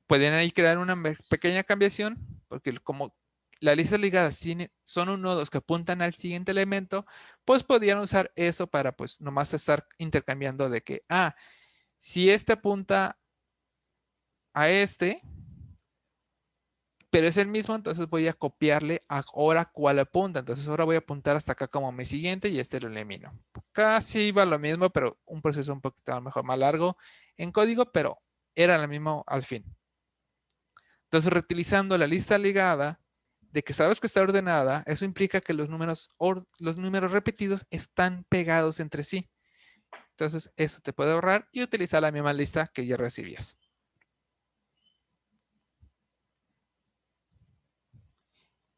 pueden ahí crear una pequeña cambiación, porque como las listas ligadas son un nodos que apuntan al siguiente elemento, pues podrían usar eso para pues nomás estar intercambiando de que, si este apunta a este, pero es el mismo, entonces voy a copiarle ahora cuál apunta. Entonces ahora voy a apuntar hasta acá como mi siguiente y este lo elimino. Casi iba lo mismo, pero un proceso un poquito a lo mejor más largo en código, pero era lo mismo al fin. Entonces reutilizando la lista ligada de que sabes que está ordenada, eso implica que los números repetidos están pegados entre sí. Entonces eso te puede ahorrar y utilizar la misma lista que ya recibías.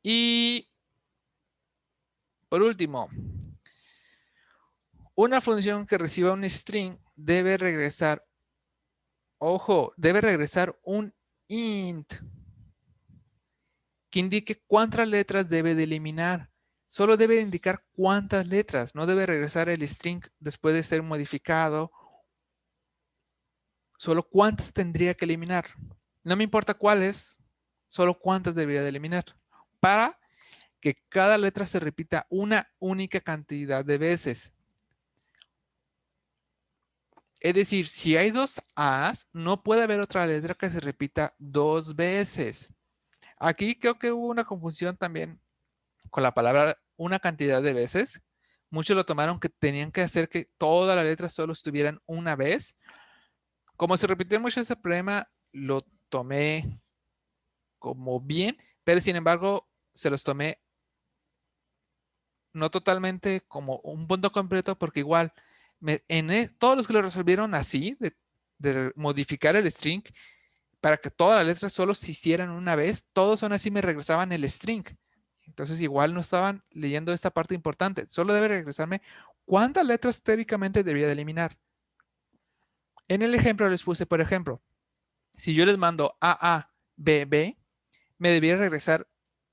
Y por último, una función que reciba un string debe regresar, ojo, debe regresar un int que indique cuántas letras debe de eliminar. Solo debe indicar cuántas letras, no debe regresar el string después de ser modificado. Solo cuántas tendría que eliminar. No me importa cuáles, solo cuántas debería de eliminar. Para que cada letra se repita una única cantidad de veces. Es decir, si hay dos A's, no puede haber otra letra que se repita dos veces. Aquí creo que hubo una confusión también con la palabra una cantidad de veces. Muchos lo tomaron que tenían que hacer que todas las letras solo estuvieran una vez. Como se repitió mucho ese problema, lo tomé como bien, pero sin embargo se los tomé no totalmente como un punto completo porque igual todos los que lo resolvieron así, de modificar el string para que todas las letras solo se hicieran una vez, todos son así, me regresaban el string. Entonces igual no estaban leyendo esta parte importante. Solo debe regresarme cuántas letras teóricamente debía de eliminar. En el ejemplo les puse, por ejemplo, si yo les mando AA, BB, me debía regresar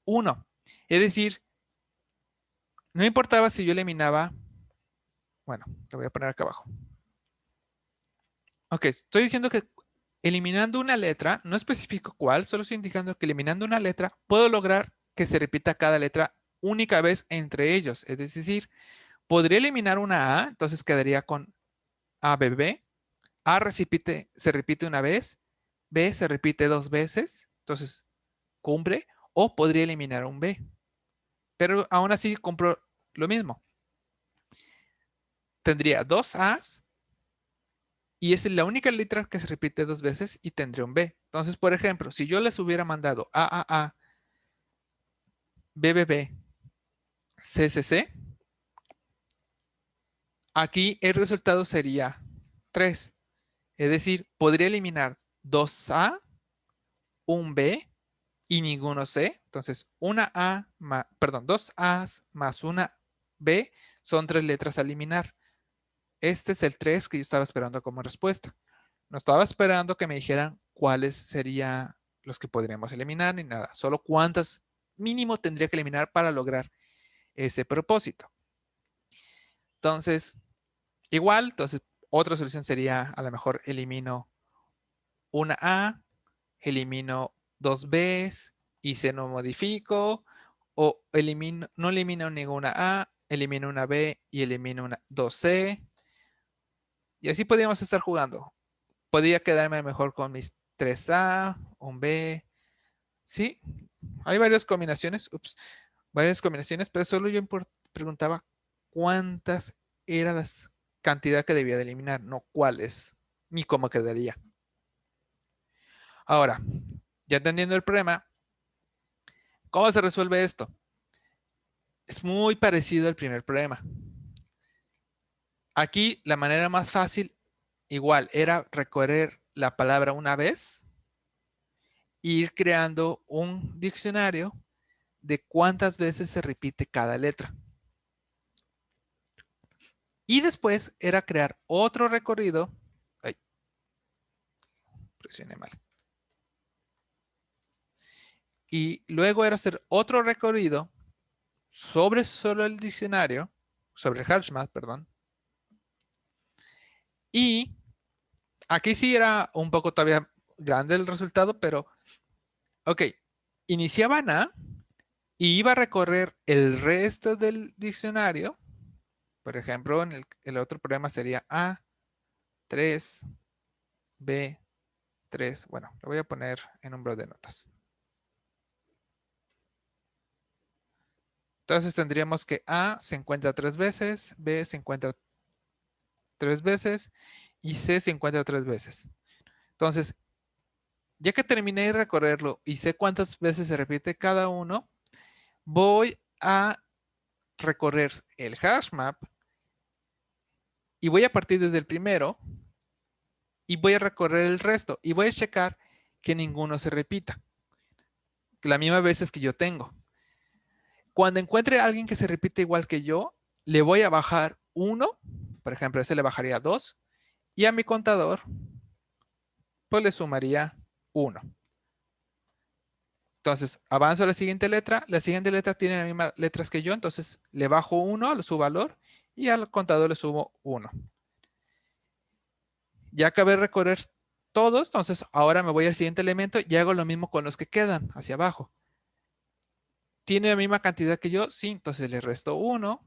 1. Es decir, no importaba si yo eliminaba, bueno, lo voy a poner acá abajo. Ok, estoy diciendo que eliminando una letra, no especifico cuál, solo estoy indicando que eliminando una letra, puedo lograr que se repita cada letra única vez entre ellos. Es decir, podría eliminar una A, entonces quedaría con ABB, A se repite una vez, B se repite 2 veces, entonces cumple, o podría eliminar un B. Pero aún así compro lo mismo. Tendría 2 A's y es la única letra que se repite 2 veces y tendría un B. Entonces, por ejemplo, si yo les hubiera mandado A, B, C, aquí el resultado sería 3. Es decir, podría eliminar 2A, un B y ninguno C. Entonces, perdón, 2 A's más una B son 3 letras a eliminar. Este es el 3 que yo estaba esperando como respuesta. No estaba esperando que me dijeran cuáles serían los que podríamos eliminar ni nada. Solo cuántas mínimo tendría que eliminar para lograr ese propósito. Entonces, igual, entonces otra solución sería a lo mejor elimino una A, elimino 2 B's y C no modifico, o no elimino ninguna A, elimino una B y elimino una 2C. Y así podríamos estar jugando. Podría quedarme mejor con mis 3A, un B. Sí, hay varias combinaciones. Varias combinaciones, pero solo yo preguntaba cuántas era la cantidad que debía de eliminar, no cuáles, ni cómo quedaría. Ahora, ya entendiendo el problema, ¿cómo se resuelve esto? Es muy parecido al primer problema. Aquí la manera más fácil, igual, era recorrer la palabra una vez e ir creando un diccionario de cuántas veces se repite cada letra. Y después era crear otro recorrido. Ay, presioné mal. Y luego era hacer otro recorrido sobre solo el diccionario, sobre el HashMap, perdón. Y aquí sí era un poco todavía grande el resultado, pero ok, iniciaban A y iba a recorrer el resto del diccionario. Por ejemplo, en el otro problema sería A, 3, B, 3. Bueno, lo voy a poner en un blog de notas. Entonces tendríamos que A se encuentra 3 veces, B se encuentra 3 veces y C se encuentra 3 veces. Entonces, ya que terminé de recorrerlo y sé cuántas veces se repite cada uno, voy a recorrer el HashMap y voy a partir desde el primero y voy a recorrer el resto y voy a checar que ninguno se repita. La misma veces que yo tengo. Cuando encuentre a alguien que se repite igual que yo, le voy a bajar 1, por ejemplo, ese le bajaría 2, y a mi contador, pues le sumaría 1. Entonces, avanzo a la siguiente letra tiene las mismas letras que yo, entonces le bajo 1 a su valor y al contador le subo 1. Ya acabé de recorrer todos, entonces ahora me voy al siguiente elemento y hago lo mismo con los que quedan hacia abajo. ¿Tiene la misma cantidad que yo? Sí, entonces le resto 1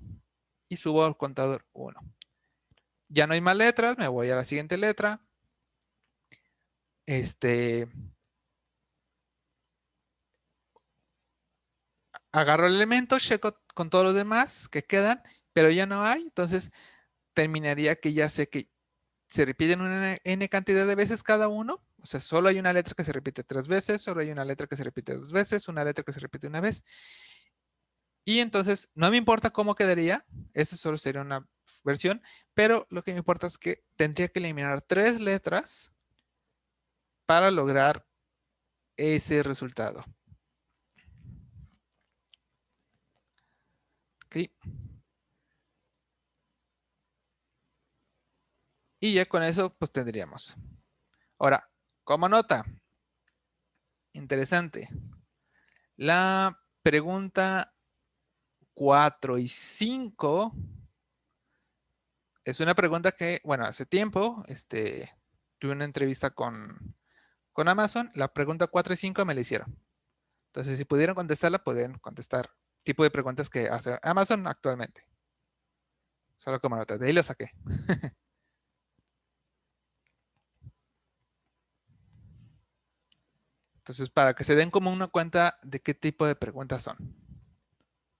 y subo al contador 1. Ya no hay más letras, me voy a la siguiente letra. Agarro el elemento, checo con todos los demás que quedan, pero ya no hay, entonces terminaría que ya sé que se repiten una n cantidad de veces cada uno, o sea, solo hay una letra que se repite 3 veces, solo hay una letra que se repite 2 veces, una letra que se repite una vez. Y entonces no me importa cómo quedaría, eso solo sería una versión, pero lo que me importa es que tendría que eliminar 3 letras para lograr ese resultado. ¿Ok? Y ya con eso, pues tendríamos. Ahora, como nota, interesante. La pregunta 4 y 5 es una pregunta que, bueno, hace tiempo tuve una entrevista con Amazon. La pregunta 4 y 5 me la hicieron. Entonces, si pudieran contestarla, pueden contestar tipo de preguntas que hace Amazon actualmente. Solo como nota, de ahí lo saqué. Entonces, para que se den como una cuenta de qué tipo de preguntas son.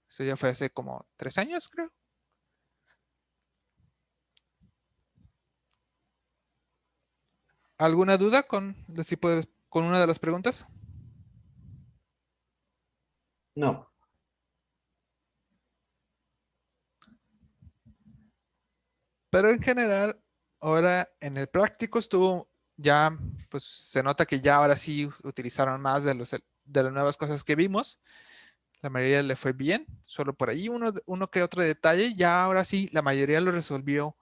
Eso ya fue hace como 3 años, creo. ¿Alguna duda con los tipos con una de las preguntas? No. Pero en general, ahora en el práctico estuvo ya, pues se nota que ya ahora sí utilizaron más de las nuevas cosas que vimos. La mayoría le fue bien, solo por ahí uno que otro detalle. Ya ahora sí, la mayoría lo resolvió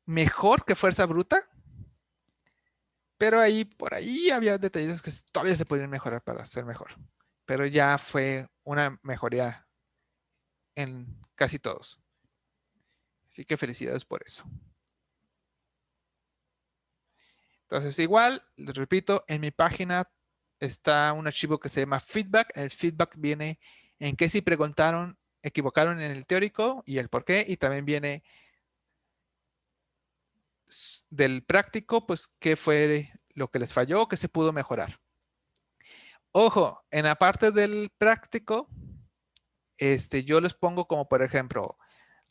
mejor que fuerza bruta, pero ahí por ahí había detalles que todavía se podían mejorar para ser mejor. Pero ya fue una mejoría en casi todos. Así que felicidades por eso. Entonces, igual, les repito, en mi página está un archivo que se llama feedback. El feedback viene en qué si preguntaron, equivocaron en el teórico y el por qué. Y también viene del práctico, pues qué fue lo que les falló, qué se pudo mejorar. Ojo, en la parte del práctico, yo les pongo como por ejemplo,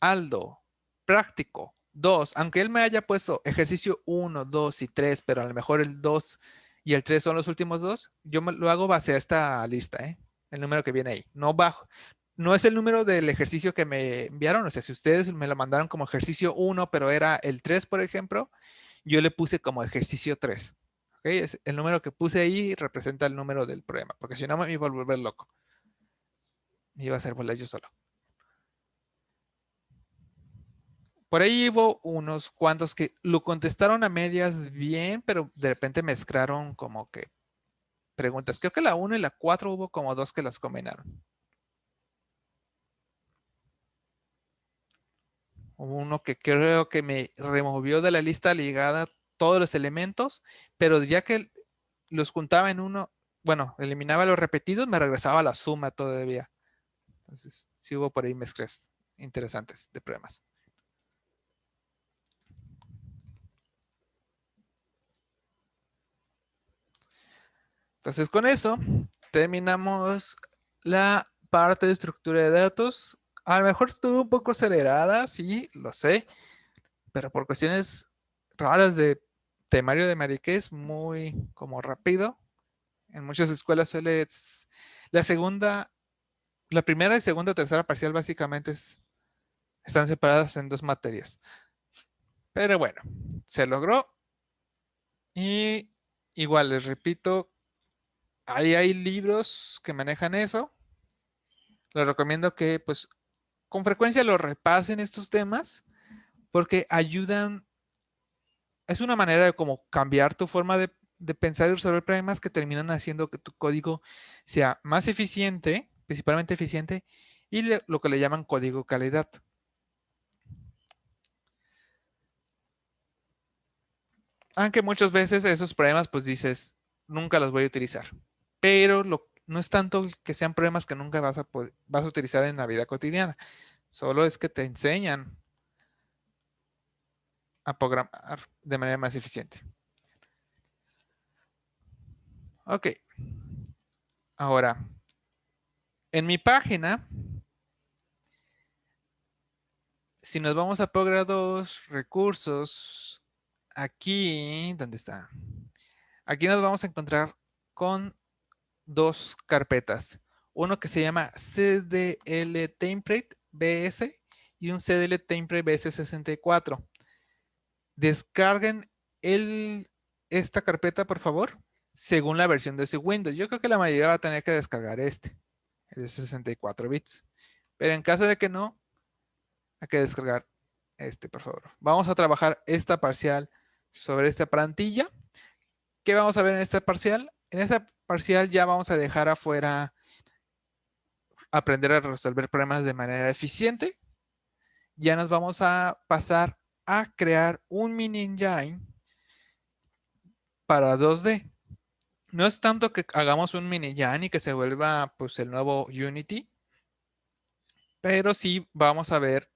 Aldo, práctico, 2, aunque él me haya puesto ejercicio 1, 2 y 3, pero a lo mejor el 2 y el 3 son los últimos dos, yo lo hago base a esta lista, el número que viene ahí, no bajo. No es el número del ejercicio que me enviaron, o sea, si ustedes me lo mandaron como ejercicio 1, pero era el 3, por ejemplo, yo le puse como ejercicio 3. ¿Ok? El número que puse ahí representa el número del problema, porque si no me iba a volver loco. Me iba a hacer bola yo solo. Por ahí hubo unos cuantos que lo contestaron a medias bien, pero de repente mezclaron como que preguntas. Creo que la 1 y la 4 hubo como 2 que las combinaron. Hubo uno que creo que me removió de la lista ligada todos los elementos, pero ya que los juntaba en uno, bueno, eliminaba los repetidos, me regresaba a la suma todavía. Entonces, sí hubo por ahí mezclas interesantes de problemas. Entonces, con eso terminamos la parte de estructura de datos. A lo mejor estuvo un poco acelerada, sí, lo sé, pero por cuestiones raras de temario de Mariqués, muy como rápido. En muchas escuelas la segunda, la primera y segunda, tercera parcial básicamente están separadas en 2 materias. Pero bueno, se logró. Y igual les repito, ahí hay libros que manejan eso. Les recomiendo que pues con frecuencia lo repasen estos temas porque ayudan, es una manera de como cambiar tu forma de pensar y resolver problemas que terminan haciendo que tu código sea más eficiente, principalmente eficiente, y lo que le llaman código calidad. Aunque muchas veces esos problemas pues dices, nunca los voy a utilizar. Pero no es tanto que sean problemas que nunca vas a utilizar en la vida cotidiana. Solo es que te enseñan a programar de manera más eficiente. Ok. Ahora, en mi página, si nos vamos a posgrados, recursos, aquí, ¿dónde está? Aquí nos vamos a encontrar con 2 carpetas. Uno que se llama CDL Template BS y un CDL Template BS64. Descarguen esta carpeta, por favor, según la versión de su Windows. Yo creo que la mayoría va a tener que descargar el de 64 bits. Pero en caso de que no, hay que descargar por favor. Vamos a trabajar esta parcial sobre esta plantilla. ¿Qué vamos a ver en esta parcial? En esta parcial ya vamos a dejar afuera aprender a resolver problemas de manera eficiente. Ya nos vamos a pasar a crear un mini engine para 2D. No es tanto que hagamos un mini engine y que se vuelva pues el nuevo Unity, pero sí vamos a ver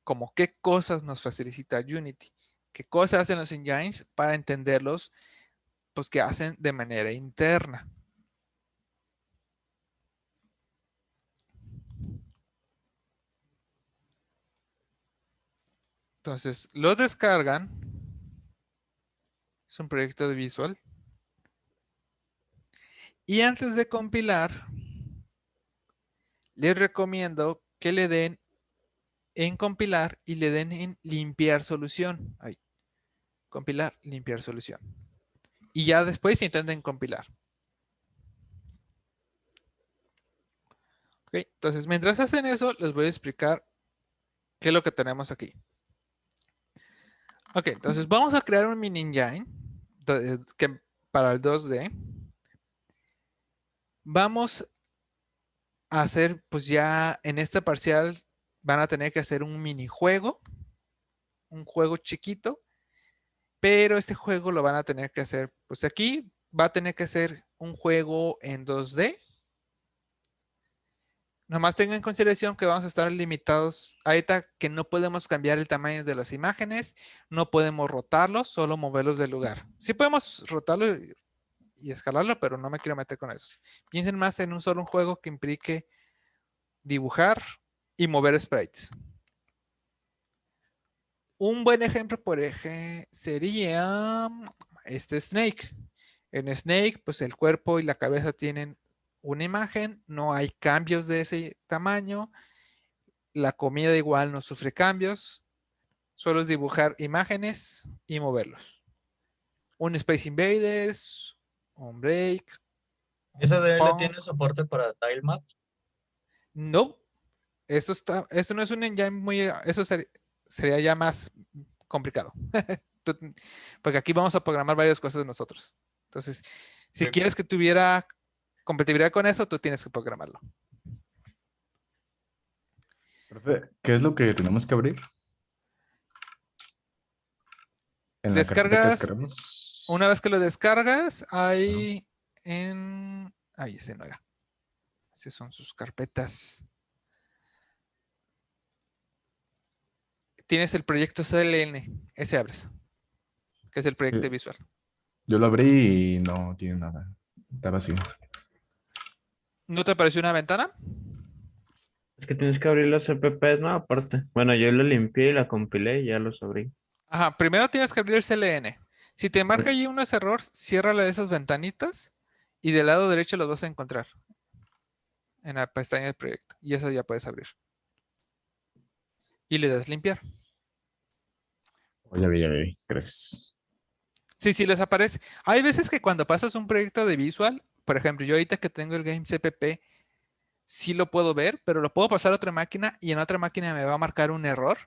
como qué cosas nos facilita Unity, qué cosas hacen los engines para entenderlos pues que hacen de manera interna. Entonces, lo descargan. Es un proyecto de Visual. Y antes de compilar, les recomiendo que le den en compilar y le den en limpiar solución. Ahí. Compilar, limpiar solución. Y ya después intenten compilar. Ok, entonces, mientras hacen eso, les voy a explicar qué es lo que tenemos aquí. Ok, entonces vamos a crear un mini engine para el 2D. Vamos a hacer, pues ya en este parcial van a tener que hacer un minijuego, un juego chiquito, pero este juego lo van a tener que hacer, pues aquí va a tener que ser un juego en 2D. Nomás tengan en consideración que vamos a estar limitados ahorita, que no podemos cambiar el tamaño de las imágenes, no podemos rotarlos, solo moverlos del lugar. Sí podemos rotarlo y escalarlo, pero no me quiero meter con eso. Piensen más en un solo juego que implique dibujar y mover sprites. Un buen ejemplo, por ejemplo, sería este Snake. En Snake, pues el cuerpo y la cabeza tienen una imagen, no hay cambios de ese tamaño, la comida igual no sufre cambios, solo es dibujar imágenes y moverlos. Un Space Invaders, un Break, ¿Esa un DL Pong. tiene soporte para tilemaps? No, eso no es un engine muy, sería ya más complicado. Porque aquí vamos a programar varias cosas nosotros. Entonces, si Ok. quieres que tuviera compatibilidad con eso, tú tienes que programarlo. Profe, ¿qué es lo que tenemos que abrir? En la carpeta que Descargas, descargamos. una vez que lo descargas, hay en... Ay, ese no era. Esas son sus carpetas. Tienes el proyecto CLN, ese abres, que es el proyecto Sí, visual. yo lo abrí y no tiene nada. Está vacío. ¿No te apareció una ventana? Es que tienes que abrir los CPPs, ¿no? Aparte. Bueno, yo lo limpié y la compilé y ya los abrí. Ajá, primero tienes que abrir el CLN. Si te marca allí unos error, ciérrala de esas ventanitas y del lado derecho los vas a encontrar en la pestaña del proyecto. Y eso ya puedes abrir. Y le das limpiar. Oh, ya vi, ya vi. Gracias. Sí, sí les aparece. Hay veces que cuando pasas un proyecto de visual, por ejemplo, yo ahorita que tengo el Game CPP, sí lo puedo ver, pero lo puedo pasar a otra máquina y en otra máquina me va a marcar un error.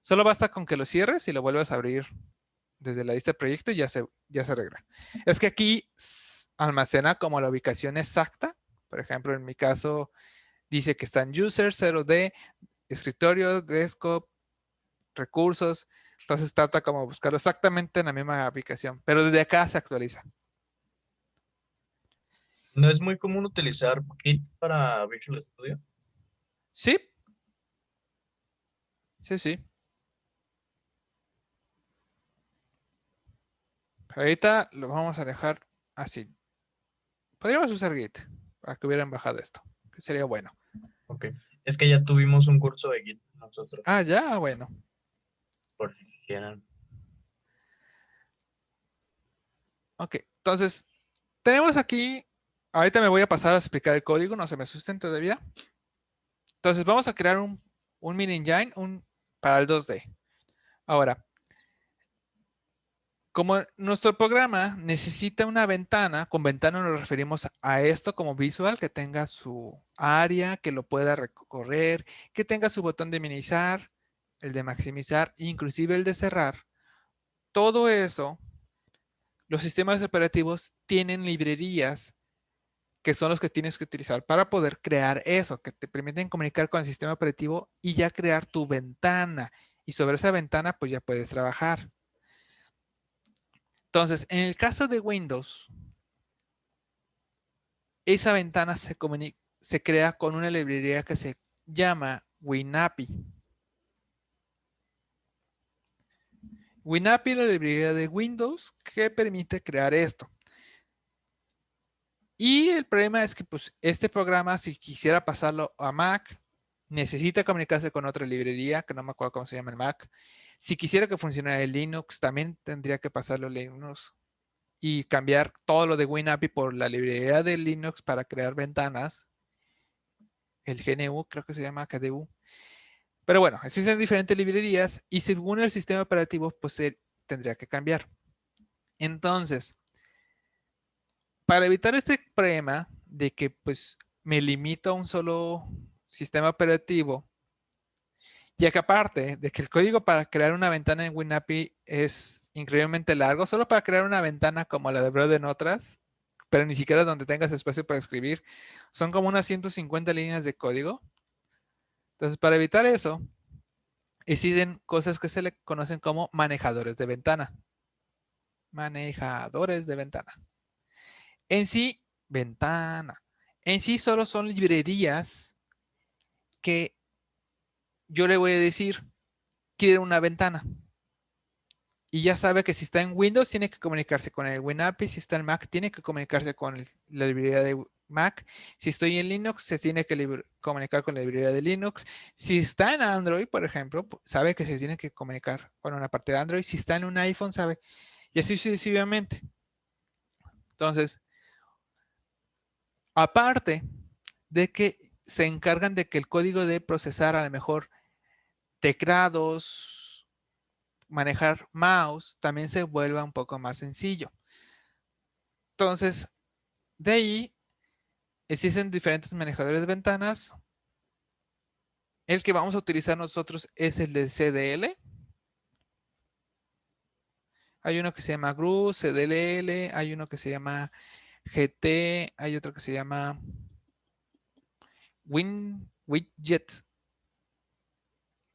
Solo basta con que lo cierres y lo vuelvas a abrir desde la lista de proyecto y ya se arregla. Es que aquí almacena como la ubicación exacta. Por ejemplo, en mi caso dice que están user 0D, escritorio, desktop, recursos. Entonces trata como buscarlo exactamente en la misma ubicación, pero desde acá se actualiza. ¿No es muy común utilizar Git para Visual Studio? Sí, sí, sí. Ahorita lo vamos a dejar así. Podríamos usar Git para que hubieran bajado esto, que sería bueno. Ok. Es que ya tuvimos un curso de Git nosotros, Ah, ya, bueno. por si quisieran. Ok, entonces, tenemos aquí, ahorita me voy a pasar a explicar el código, no se me asusten todavía. Entonces, vamos a crear un mini engine para el 2D. Ahora, como nuestro programa necesita una ventana, con ventana nos referimos a esto como visual, que tenga su área, que lo pueda recorrer, que tenga su botón de minimizar, el de maximizar, inclusive el de cerrar. Todo eso, los sistemas operativos tienen librerías que son los que tienes que utilizar para poder crear eso, que te permiten comunicar con el sistema operativo y ya crear tu ventana. Y sobre esa ventana, pues ya puedes trabajar. Entonces, en el caso de Windows, esa ventana se crea con una librería que se llama WinAPI. WinAPI es la librería de Windows que permite crear esto. Y el problema es que pues, este programa, si quisiera pasarlo a Mac, necesita comunicarse con otra librería, que no me acuerdo cómo se llama el Mac. Si quisiera que funcionara en Linux, también tendría que pasarlo a Linux y cambiar todo lo de WinAPI por la librería de Linux para crear ventanas. El GNU, creo que se llama KDU. Pero bueno, existen diferentes librerías y según el sistema operativo, pues tendría que cambiar. Entonces, para evitar este problema de que pues me limito a un solo sistema operativo, ya que aparte de que el código para crear una ventana en WinAPI es increíblemente largo, solo para crear una ventana como la de Brother en otras, pero ni siquiera donde tengas espacio para escribir, son como unas 150 líneas de código. Entonces, para evitar eso, existen cosas que se le conocen como manejadores de ventana. Manejadores de ventana. En sí, ventana. En sí solo son librerías que yo le voy a decir, quiero una ventana. Y ya sabe que si está en Windows tiene que comunicarse con el WinAPI, si está en Mac tiene que comunicarse con la librería de Mac, si estoy en Linux se tiene que comunicar con la librería de Linux, si está en Android, por ejemplo, sabe que se tiene que comunicar con una parte de Android, si está en un iPhone sabe, y así sucesivamente. Entonces, aparte de que se encargan de que el código de procesar a lo mejor teclados, manejar mouse, también se vuelva un poco más sencillo. Entonces, de ahí existen diferentes manejadores de ventanas. El que vamos a utilizar nosotros es el de CDL. Hay uno que se llama GRU, CDLL, hay uno que se llama GT, hay otro que se llama Widget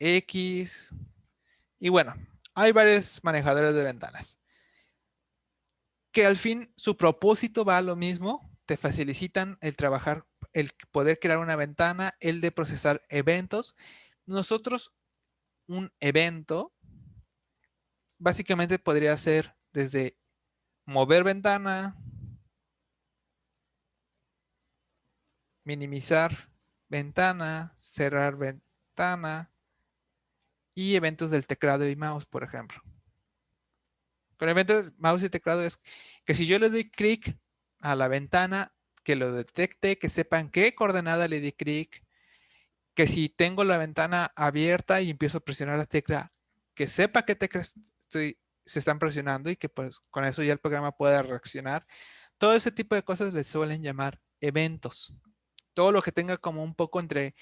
X. Y bueno, hay varios manejadores de ventanas. Que al fin su propósito va a lo mismo. Te facilitan el trabajar, el poder crear una ventana, el de procesar eventos. Nosotros, un evento, básicamente podría ser desde mover ventana, minimizar ventana, cerrar ventana y eventos del teclado y mouse, por ejemplo. Con eventos de mouse y teclado es que si yo le doy clic a la ventana, que lo detecte, que sepan qué coordenada le di clic, que si tengo la ventana abierta y empiezo a presionar la tecla, que sepa qué teclas se están presionando y que pues con eso ya el programa pueda reaccionar. Todo ese tipo de cosas les suelen llamar eventos. Todo lo que tenga como un poco entre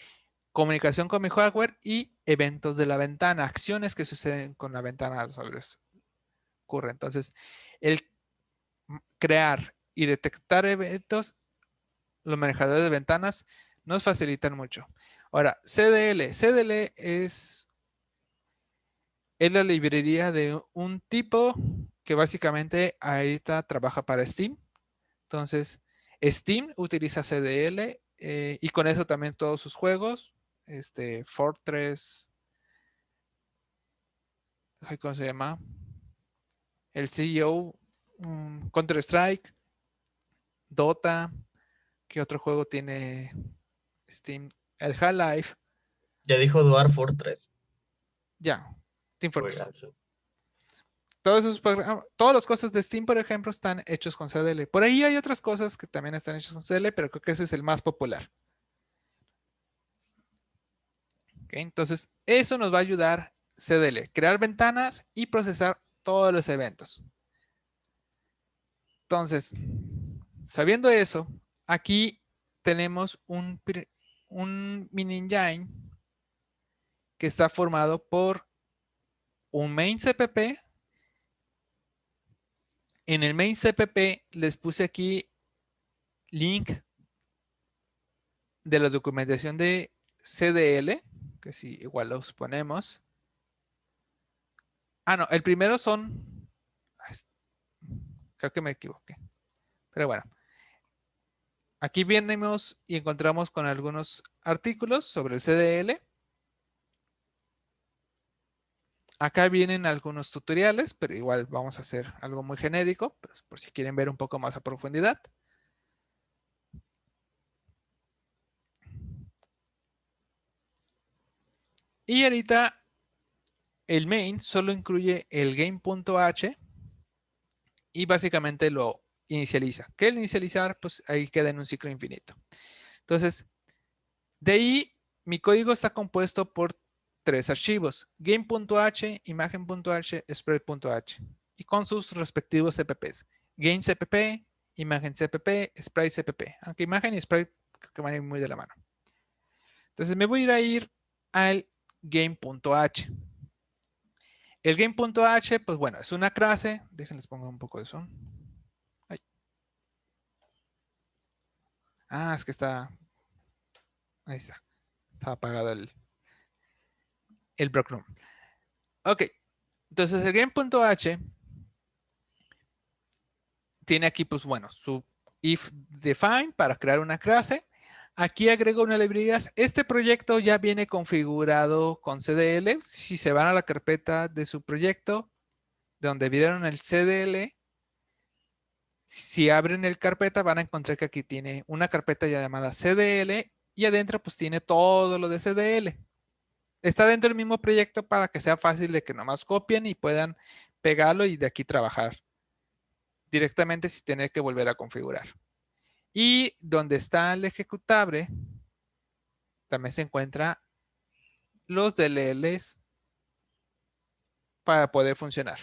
comunicación con mi hardware y eventos de la ventana, acciones que suceden con la ventana sobre eso ocurre. Entonces, el crear y detectar eventos, los manejadores de ventanas nos facilitan mucho. Ahora, CDL. CDL es la librería de un tipo que básicamente ahorita trabaja para Steam. Entonces, Steam utiliza CDL y con eso también todos sus juegos, Fortress, ¿cómo se llama? El CEO, Counter-Strike, Dota, ¿qué otro juego tiene Steam? El Half-Life, Ya dijo Dwarf Fortress. ya, Team Fortress. Juegazo. Todos esos programas, todas las cosas de Steam, por ejemplo, están hechos con CDL. Por ahí hay otras cosas que también están hechas con CDL, pero creo que ese es el más popular. ¿Okay? Entonces, eso nos va a ayudar CDL, crear ventanas y procesar todos los eventos. Entonces, sabiendo eso, aquí tenemos un mini engine que está formado por un main CPP. En el main CPP les puse aquí link de la documentación de CDL, que si igual los ponemos. Ah, no, el primero son, creo que me equivoqué, pero bueno. Aquí venimos y encontramos con algunos artículos sobre el CDL. Acá vienen algunos tutoriales, pero igual vamos a hacer algo muy genérico, por si quieren ver un poco más a profundidad. Y ahorita el main solo incluye el game.h y básicamente lo inicializa. ¿Qué es el inicializar? Pues ahí queda en un ciclo infinito. Entonces, de ahí mi código está compuesto por 3 archivos: game.h, imagen.h, sprite.h, y con sus respectivos CPPs. Game CPP, imagen CPP, sprite CPP. Aunque imagen y sprite creo que van a ir muy de la mano. Entonces me voy a ir al game.h. El game.h, pues bueno, es una clase. Déjenles pongo un poco de eso. Ay. Ah, es que está. Ahí está. Está apagado el Brockroom. Ok. Entonces el game.h tiene aquí, pues bueno, su if define para crear una clase. Aquí agrego una librería. Este proyecto ya viene configurado con CDL. Si se van a la carpeta de su proyecto, donde vieron el CDL, si abren el carpeta van a encontrar que aquí tiene una carpeta ya llamada CDL y adentro pues tiene todo lo de CDL. Está dentro del mismo proyecto para que sea fácil de que nomás copien y puedan pegarlo y de aquí trabajar directamente sin tener que volver a configurar. Y donde está el ejecutable, también se encuentra los DLLs para poder funcionar.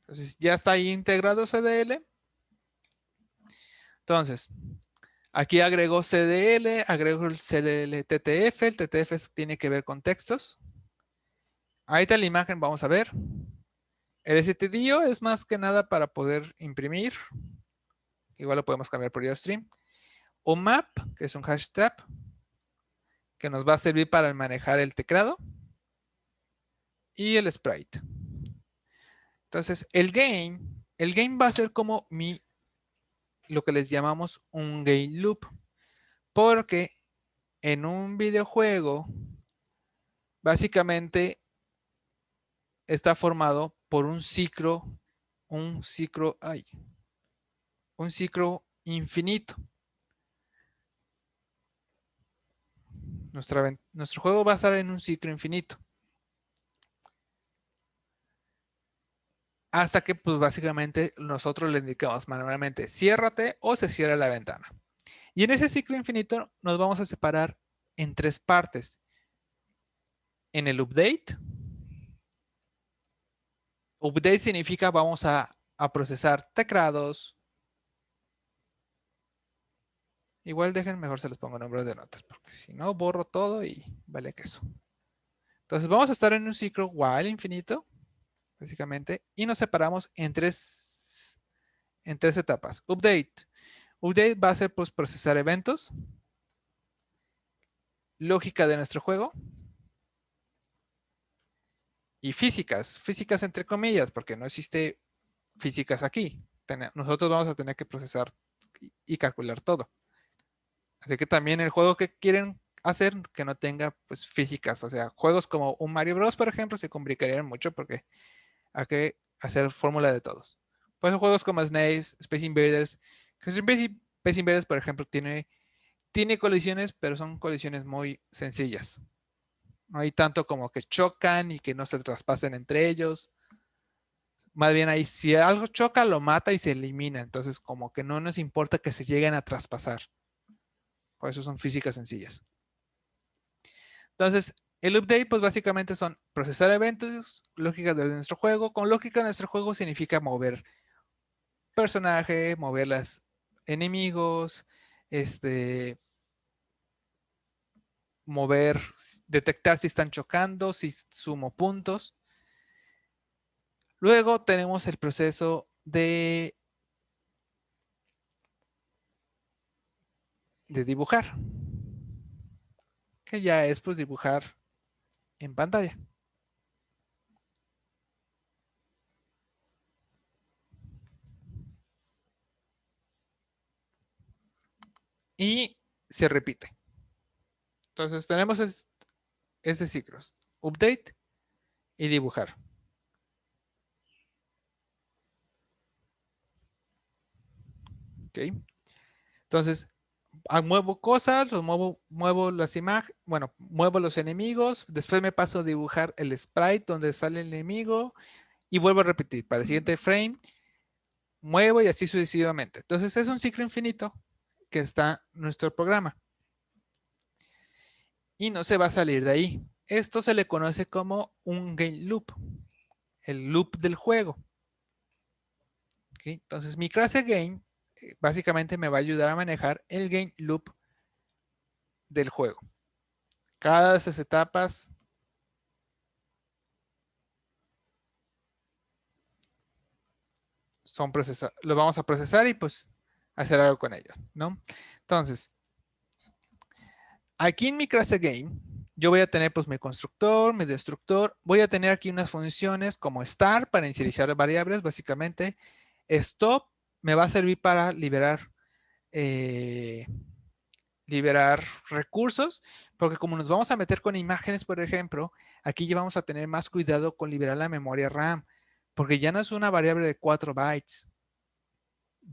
Entonces ya está ahí integrado CDL. Entonces, aquí agrego CDL, agrego el CDL TTF. El TTF tiene que ver con textos. Ahí está la imagen, vamos a ver. El stdio es más que nada para poder imprimir. Igual lo podemos cambiar por stream. Un map, que es un hashtag, que nos va a servir para manejar el teclado. Y el sprite. Entonces, el game va a ser como lo que les llamamos un game loop. Porque en un videojuego, básicamente está formado por un ciclo infinito. Nuestro juego va a estar en un ciclo infinito. Hasta que, pues básicamente, nosotros le indicamos manualmente, ciérrate o se cierra la ventana. Y en ese ciclo infinito nos vamos a separar en 3 partes. En el update. Update significa vamos a procesar teclados. Igual dejen, mejor se les pongo nombres de notas, porque si no borro todo y vale queso. Entonces vamos a estar en un ciclo while infinito, básicamente, y nos separamos en tres etapas. Update. Update va a ser pues procesar eventos, lógica de nuestro juego y físicas. Físicas entre comillas, porque no existe físicas aquí. Nosotros vamos a tener que procesar y calcular todo. Así que también el juego que quieren hacer que no tenga pues físicas. O sea, juegos como un Mario Bros, por ejemplo, se complicarían mucho porque hay que hacer fórmula de todos. Pues juegos como SNES, Space Invaders. Space Invaders, por ejemplo, tiene colisiones, pero son colisiones muy sencillas. No hay tanto como que chocan y que no se traspasen entre ellos. Más bien ahí, si algo choca, lo mata y se elimina. Entonces, como que no nos importa que se lleguen a traspasar. Por eso son físicas sencillas. Entonces, el update, pues básicamente son procesar eventos, lógica de nuestro juego. Con lógica de nuestro juego significa mover personaje, mover los enemigos, mover, detectar si están chocando, si sumo puntos. Luego tenemos el proceso de dibujar, que ya es pues dibujar en pantalla. Y se repite. Entonces tenemos este ciclo: update y dibujar. ¿Ok? Entonces, muevo cosas, muevo las imágenes, bueno, muevo los enemigos, después me paso a dibujar el sprite donde sale el enemigo y vuelvo a repetir. Para el siguiente frame, muevo y así sucesivamente. Entonces es un ciclo infinito que está en nuestro programa. Y no se va a salir de ahí. Esto se le conoce como un game loop, el loop del juego. ¿Okay? Entonces mi clase game básicamente me va a ayudar a manejar el game loop del juego. Cada de esas etapas son procesadas, lo vamos a procesar y pues hacer algo con ello, ¿no? Entonces, aquí en mi clase game, yo voy a tener pues mi constructor, mi destructor, voy a tener aquí unas funciones como start para inicializar variables, básicamente. Stop me va a servir para liberar recursos, porque como nos vamos a meter con imágenes, por ejemplo, aquí ya vamos a tener más cuidado con liberar la memoria RAM, porque ya no es una variable de 4 bytes,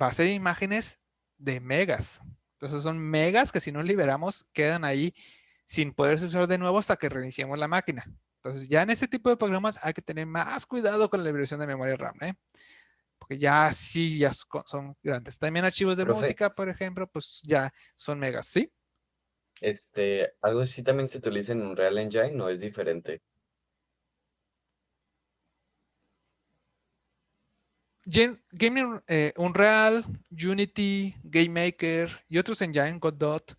va a ser imágenes de megas. Entonces son megas que si no liberamos quedan ahí sin poderse usar de nuevo hasta que reiniciemos la máquina. Entonces ya en este tipo de programas hay que tener más cuidado con la liberación de memoria RAM, ¿eh? Porque ya sí, ya son grandes. También archivos de Profe. música, por ejemplo, pues ya son megas, ¿sí? Algo así también se utiliza en Unreal Engine, ¿no es diferente? Unreal, Unity, GameMaker y otros engine, Godot,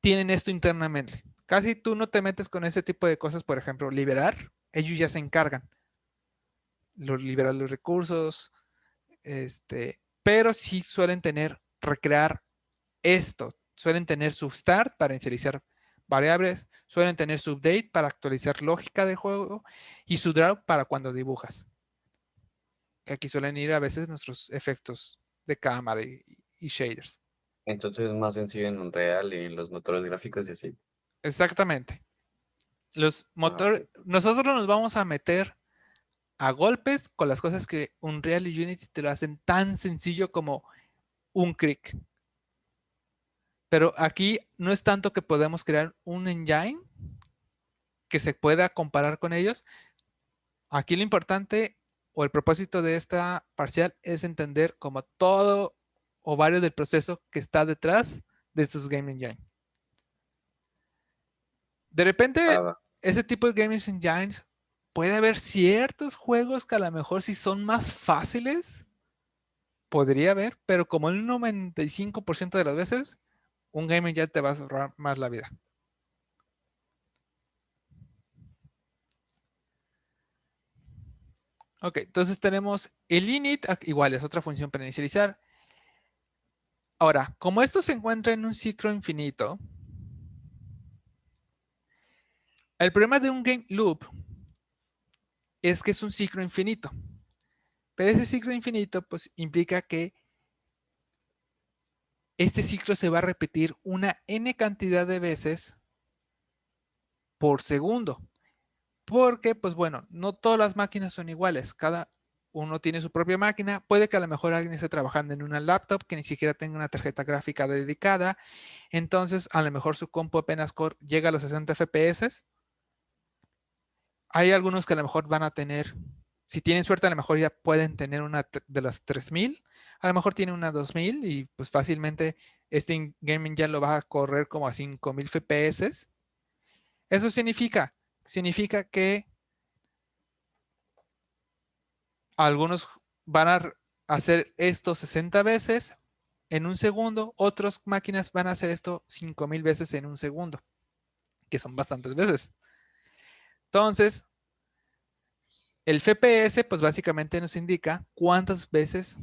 tienen esto internamente. Casi tú no te metes con ese tipo de cosas, por ejemplo, liberar, ellos ya se encargan. Liberar los recursos, pero sí suelen recrear esto. Suelen tener su start para inicializar variables, suelen tener su update para actualizar lógica del juego y su draw para cuando dibujas. Aquí suelen ir a veces nuestros efectos de cámara y shaders. Entonces es más sencillo en Unreal y en los motores gráficos y así. Exactamente. Ok. Nosotros nos vamos a meter a golpes con las cosas que Unreal y Unity te lo hacen tan sencillo como un clic. Pero aquí no es tanto que podemos crear un engine que se pueda comparar con ellos. Aquí lo importante o el propósito de esta parcial es entender como todo o varios del proceso que está detrás de estos game engine. De repente, Va. ese tipo de game engines puede haber ciertos juegos que a lo mejor sí son más fáciles. Podría haber, pero como el 95% de las veces, un game engine te va a ahorrar más la vida. Ok, entonces tenemos el init, igual es otra función para inicializar. Ahora, como esto se encuentra en un ciclo infinito, el problema de un game loop es que es un ciclo infinito. Pero ese ciclo infinito pues implica que este ciclo se va a repetir una n cantidad de veces por segundo. Porque, pues bueno, no todas las máquinas son iguales. Cada uno tiene su propia máquina. Puede que a lo mejor alguien esté trabajando en una laptop que ni siquiera tenga una tarjeta gráfica dedicada. Entonces, a lo mejor su compu apenas llega a los 60 FPS. Hay algunos que a lo mejor van a tener, si tienen suerte, a lo mejor ya pueden tener una de las 3000. A lo mejor tiene una 2000 y pues fácilmente este gaming ya lo va a correr como a 5000 FPS. Eso significa que algunos van a hacer esto 60 veces en un segundo, otras máquinas van a hacer esto 5000 veces en un segundo, que son bastantes veces. Entonces, el FPS, pues básicamente nos indica cuántas veces.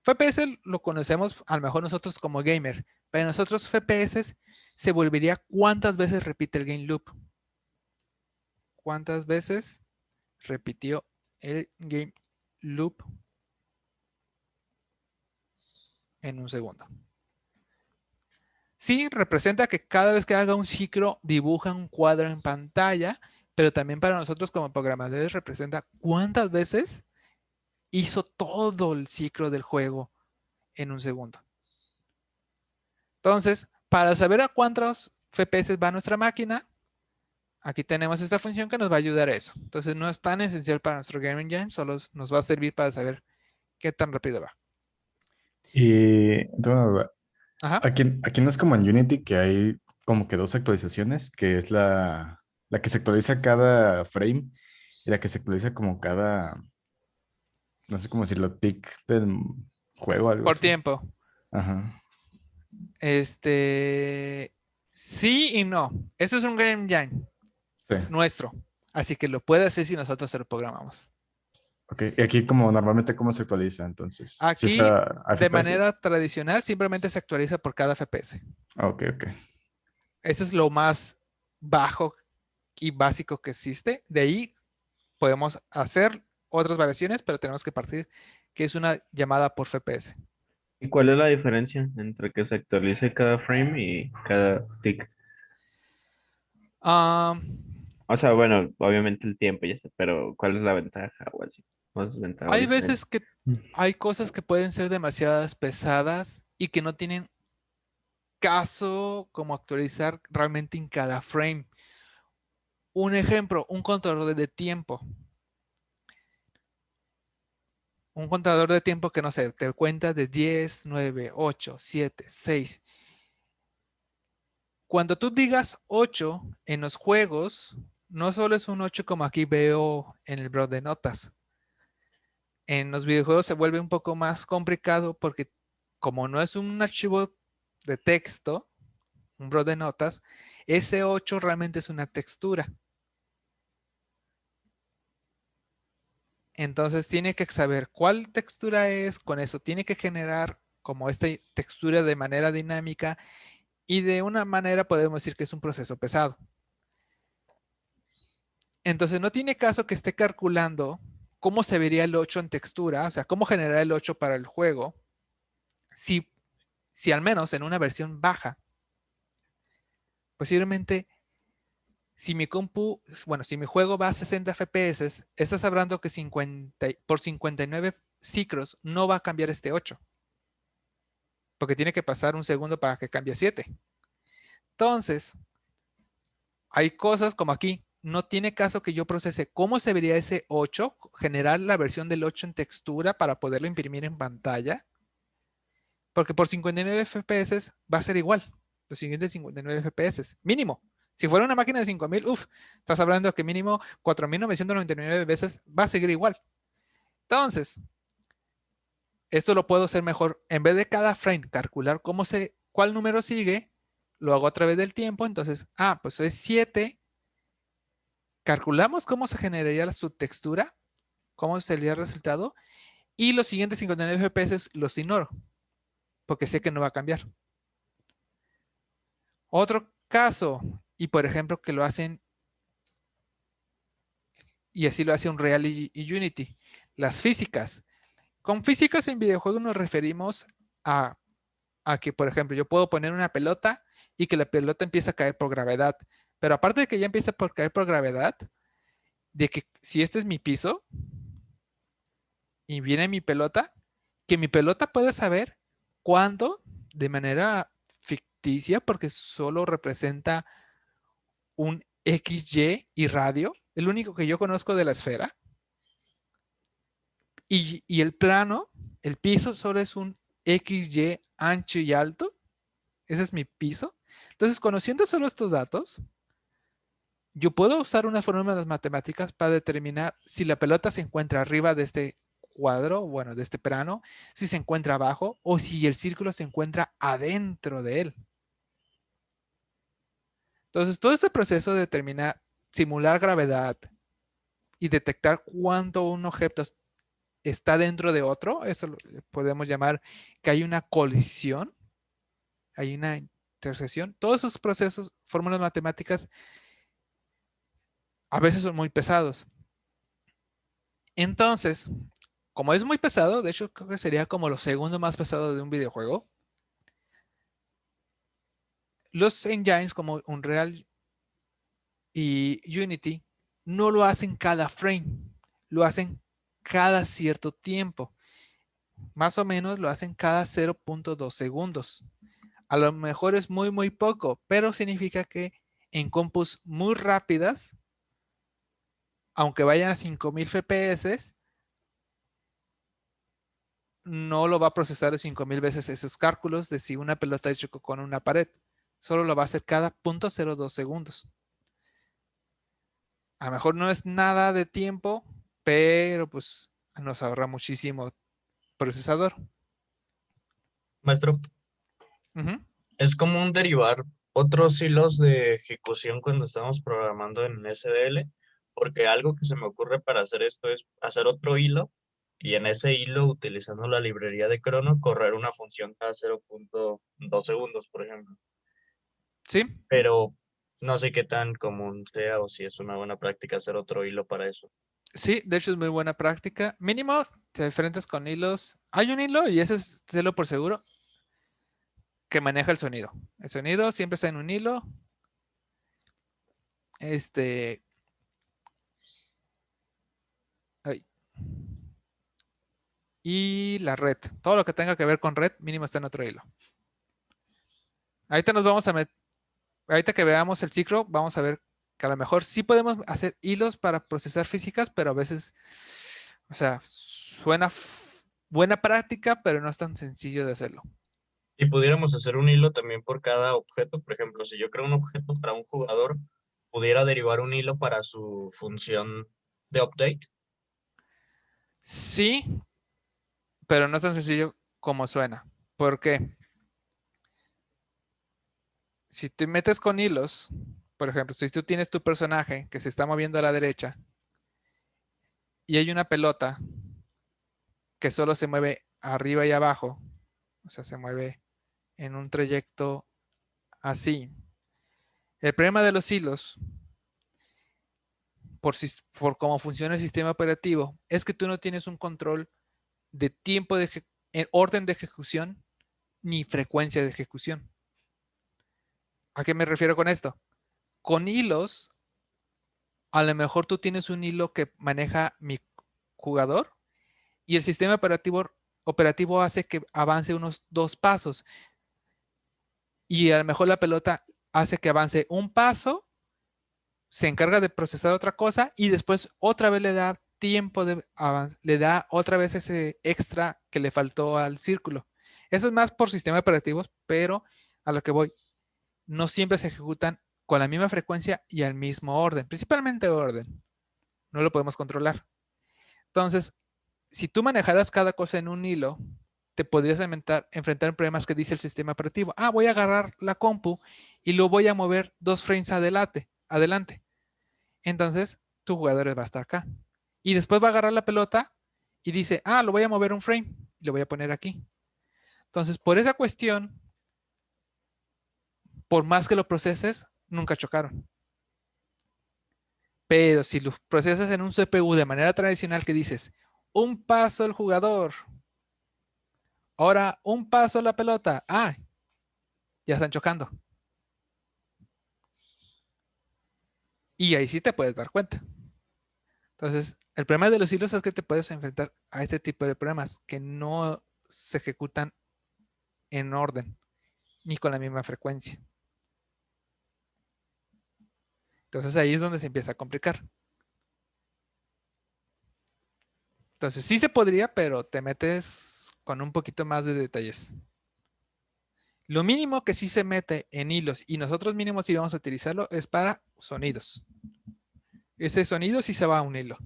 FPS lo conocemos a lo mejor nosotros como gamer, pero nosotros FPS se volvería cuántas veces repite el game loop. ¿Cuántas veces repitió el game loop en un segundo? Sí, representa que cada vez que haga un ciclo dibuja un cuadro en pantalla, pero también para nosotros como programadores representa cuántas veces hizo todo el ciclo del juego en un segundo. Entonces, para saber a cuántos FPS va nuestra máquina, aquí tenemos esta función que nos va a ayudar a eso. Entonces, no es tan esencial para nuestro Game Engine, solo nos va a servir para saber qué tan rápido va. Y tengo una duda. Ajá. Aquí no es como en Unity que hay como que dos actualizaciones, que es la que se actualiza cada frame y la que se actualiza como cada, no sé cómo decirlo, tick del juego, algo Por así. tiempo. Ajá. Sí y no. Eso es un Game Engine Sí. nuestro. Así que lo puede hacer si nosotros se lo programamos. Ok. Y aquí como normalmente cómo se actualiza, entonces. Si es Aquí, a de FPS. manera tradicional, simplemente se actualiza por cada FPS. Ok, ok. Eso es lo más bajo y básico que existe. De ahí podemos hacer otras variaciones, pero tenemos que partir que es una llamada por FPS. ¿Y cuál es la diferencia entre que se actualice cada frame y cada tick? Ah, O sea, bueno, obviamente el tiempo ya sé, pero ¿cuál es la ventaja o así? ¿O es desventaja o hay diferencia? veces que hay cosas que pueden ser demasiadas pesadas y que no tienen caso como actualizar realmente en cada frame. Un ejemplo, un contador de tiempo. Un contador de tiempo que no sé, te cuenta de 10, 9, 8, 7, 6. Cuando tú digas 8 en los juegos, no solo es un 8 como aquí veo en el blog de notas. En los videojuegos se vuelve un poco más complicado porque como no es un archivo de texto, un blog de notas, ese 8 realmente es una textura. Entonces tiene que saber cuál textura es, con eso tiene que generar como esta textura de manera dinámica y de una manera podemos decir que es un proceso pesado. Entonces no tiene caso que esté calculando cómo se vería el 8 en textura, o sea, cómo generar el 8 para el juego, si, si al menos en una versión baja. Posiblemente si mi compu, bueno, si mi juego va a 60 FPS, estás hablando que 59 ciclos no va a cambiar este 8, porque tiene que pasar un segundo para que cambie 7. Entonces, hay cosas como aquí, no tiene caso que yo procese cómo se vería ese 8, generar la versión del 8 en textura para poderlo imprimir en pantalla, porque por 59 FPS va a ser igual, los siguientes 59 FPS, mínimo. Si fuera una máquina de 5000, estás hablando que mínimo 4999 veces va a seguir igual. Entonces, esto lo puedo hacer mejor. En vez de cada frame calcular cuál número sigue, lo hago a través del tiempo. Entonces, pues es 7. Calculamos cómo se generaría la subtextura, cómo sería el resultado, y los siguientes 59 FPS los ignoro, porque sé que no va a cambiar. Otro caso, y por ejemplo que lo hacen, y así lo hace Unreal y Unity, las físicas. Con físicas en videojuegos nos referimos a que, por ejemplo, yo puedo poner una pelota y que la pelota empiece a caer por gravedad. Pero aparte de que ya empieza a caer por gravedad, de que si este es mi piso y viene mi pelota, que mi pelota pueda saber cuándo, de manera ficticia, porque solo representa un XY y radio, el único que yo conozco de la esfera, y el plano, el piso solo es un XY ancho y alto, ese es mi piso. Entonces, conociendo solo estos datos, yo puedo usar unas fórmulas matemáticas para determinar si la pelota se encuentra arriba de este cuadro, bueno, de este plano, si se encuentra abajo o si el círculo se encuentra adentro de él. Entonces, todo este proceso de determinar, simular gravedad y detectar cuánto un objeto está dentro de otro, eso lo podemos llamar que hay una colisión, hay una intersección. Todos esos procesos, fórmulas matemáticas, a veces son muy pesados. Entonces, como es muy pesado, de hecho creo que sería como lo segundo más pesado de un videojuego, los engines como Unreal y Unity no lo hacen cada frame, lo hacen cada cierto tiempo. Más o menos lo hacen cada 0.2 segundos. A lo mejor es muy, muy poco, pero significa que en compus muy rápidas, aunque vayan a 5000 FPS, no lo va a procesar de 5000 veces esos cálculos de si una pelota chocó con una pared. Solo lo va a hacer cada 0.02 segundos. A lo mejor no es nada de tiempo, pero pues nos ahorra muchísimo procesador. Maestro, Ujú. es común derivar otros hilos de ejecución cuando estamos programando en SDL, porque algo que se me ocurre para hacer esto es hacer otro hilo y en ese hilo, utilizando la librería de Crono, correr una función cada 0.2 segundos, por ejemplo. Sí, Pero no sé qué tan común sea o si es una buena práctica hacer otro hilo para eso. sí, de hecho es muy buena práctica. Mínimo te enfrentas con hilos. Hay un hilo y ese es, tenlo por seguro, que maneja el sonido. El sonido siempre está en un hilo. Ay, y la red. Todo lo que tenga que ver con red, mínimo está en otro hilo. Ahorita nos vamos a meter, ahorita que veamos el ciclo, vamos a ver que a lo mejor sí podemos hacer hilos para procesar físicas, pero a veces, o sea, suena buena práctica, pero no es tan sencillo de hacerlo. Y pudiéramos hacer un hilo también por cada objeto. Por ejemplo, si yo creo un objeto para un jugador, pudiera derivar un hilo para su función de update. Sí, pero no es tan sencillo como suena. ¿Por qué? Si te metes con hilos, por ejemplo, si tú tienes tu personaje que se está moviendo a la derecha y hay una pelota que solo se mueve arriba y abajo, o sea, se mueve en un trayecto así. El problema de los hilos, por cómo funciona el sistema operativo, es que tú no tienes un control de tiempo de orden de ejecución ni frecuencia de ejecución. ¿A qué me refiero con esto? Con hilos, a lo mejor tú tienes un hilo que maneja mi jugador y el sistema operativo hace que avance unos 2 pasos y a lo mejor la pelota hace que avance un paso, se encarga de procesar otra cosa y después otra vez le da tiempo le da otra vez ese extra que le faltó al círculo. Eso es más por sistema operativos, pero a lo que voy, no siempre se ejecutan con la misma frecuencia y al mismo orden, principalmente orden. No lo podemos controlar. Entonces, si tú manejaras cada cosa en un hilo, te podrías enfrentar problemas que dice el sistema operativo. Ah, voy a agarrar la compu y lo voy a mover 2 frames adelante. Entonces, tu jugador va a estar acá. Y después va a agarrar la pelota y dice, ah, lo voy a mover un frame. Y lo voy a poner aquí. Entonces, por esa cuestión, por más que lo proceses, nunca chocaron. Pero si lo procesas en un CPU de manera tradicional que dices, un paso el jugador, ahora un paso la pelota, ah, ya están chocando. Y ahí sí te puedes dar cuenta. Entonces, el problema de los hilos es que te puedes enfrentar a este tipo de problemas que no se ejecutan en orden ni con la misma frecuencia. Entonces ahí es donde se empieza a complicar. Entonces sí se podría, pero te metes con un poquito más de detalles. Lo mínimo que sí se mete en hilos y nosotros mínimo si vamos a utilizarlo es para sonidos. Ese sonido sí se va a un hilo.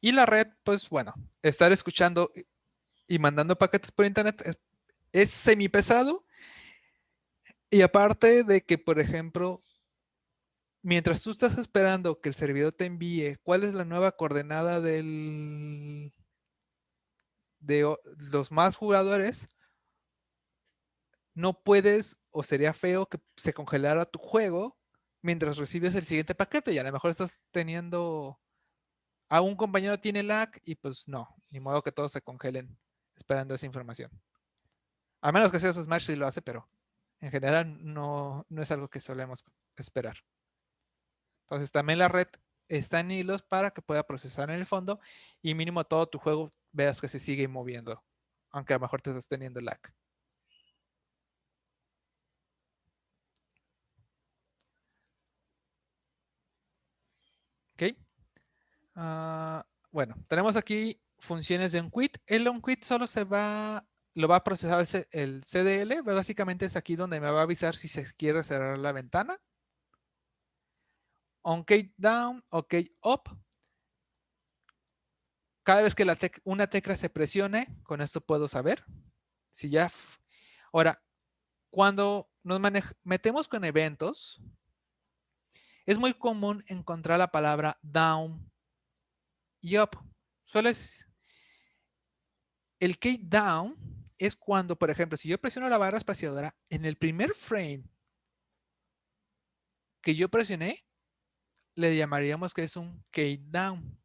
Y la red, pues bueno, estar escuchando y mandando paquetes por internet es semi pesado. Y aparte de que, por ejemplo, mientras tú estás esperando que el servidor te envíe cuál es la nueva coordenada de los más jugadores, no puedes o sería feo que se congelara tu juego mientras recibes el siguiente paquete y a lo mejor estás teniendo a un compañero tiene lag y pues no, ni modo que todos se congelen esperando esa información. A menos que sea Smash si lo hace, pero en general no es algo que solemos esperar. Entonces también la red está en hilos para que pueda procesar en el fondo y mínimo todo tu juego veas que se sigue moviendo aunque a lo mejor te estás teniendo lag. ¿Ok? Bueno, tenemos aquí funciones de onQuit. El onQuit solo lo va a procesar el CDL. Básicamente es aquí donde me va a avisar si se quiere cerrar la ventana. OnKey down, OnKey up. Cada vez que una tecla se presione, con esto puedo saber si ya. Ahora, cuando nos metemos con eventos, es muy común encontrar la palabra down y up. El key down es cuando, por ejemplo, si yo presiono la barra espaciadora, en el primer frame que yo presioné, le llamaríamos que es un key down,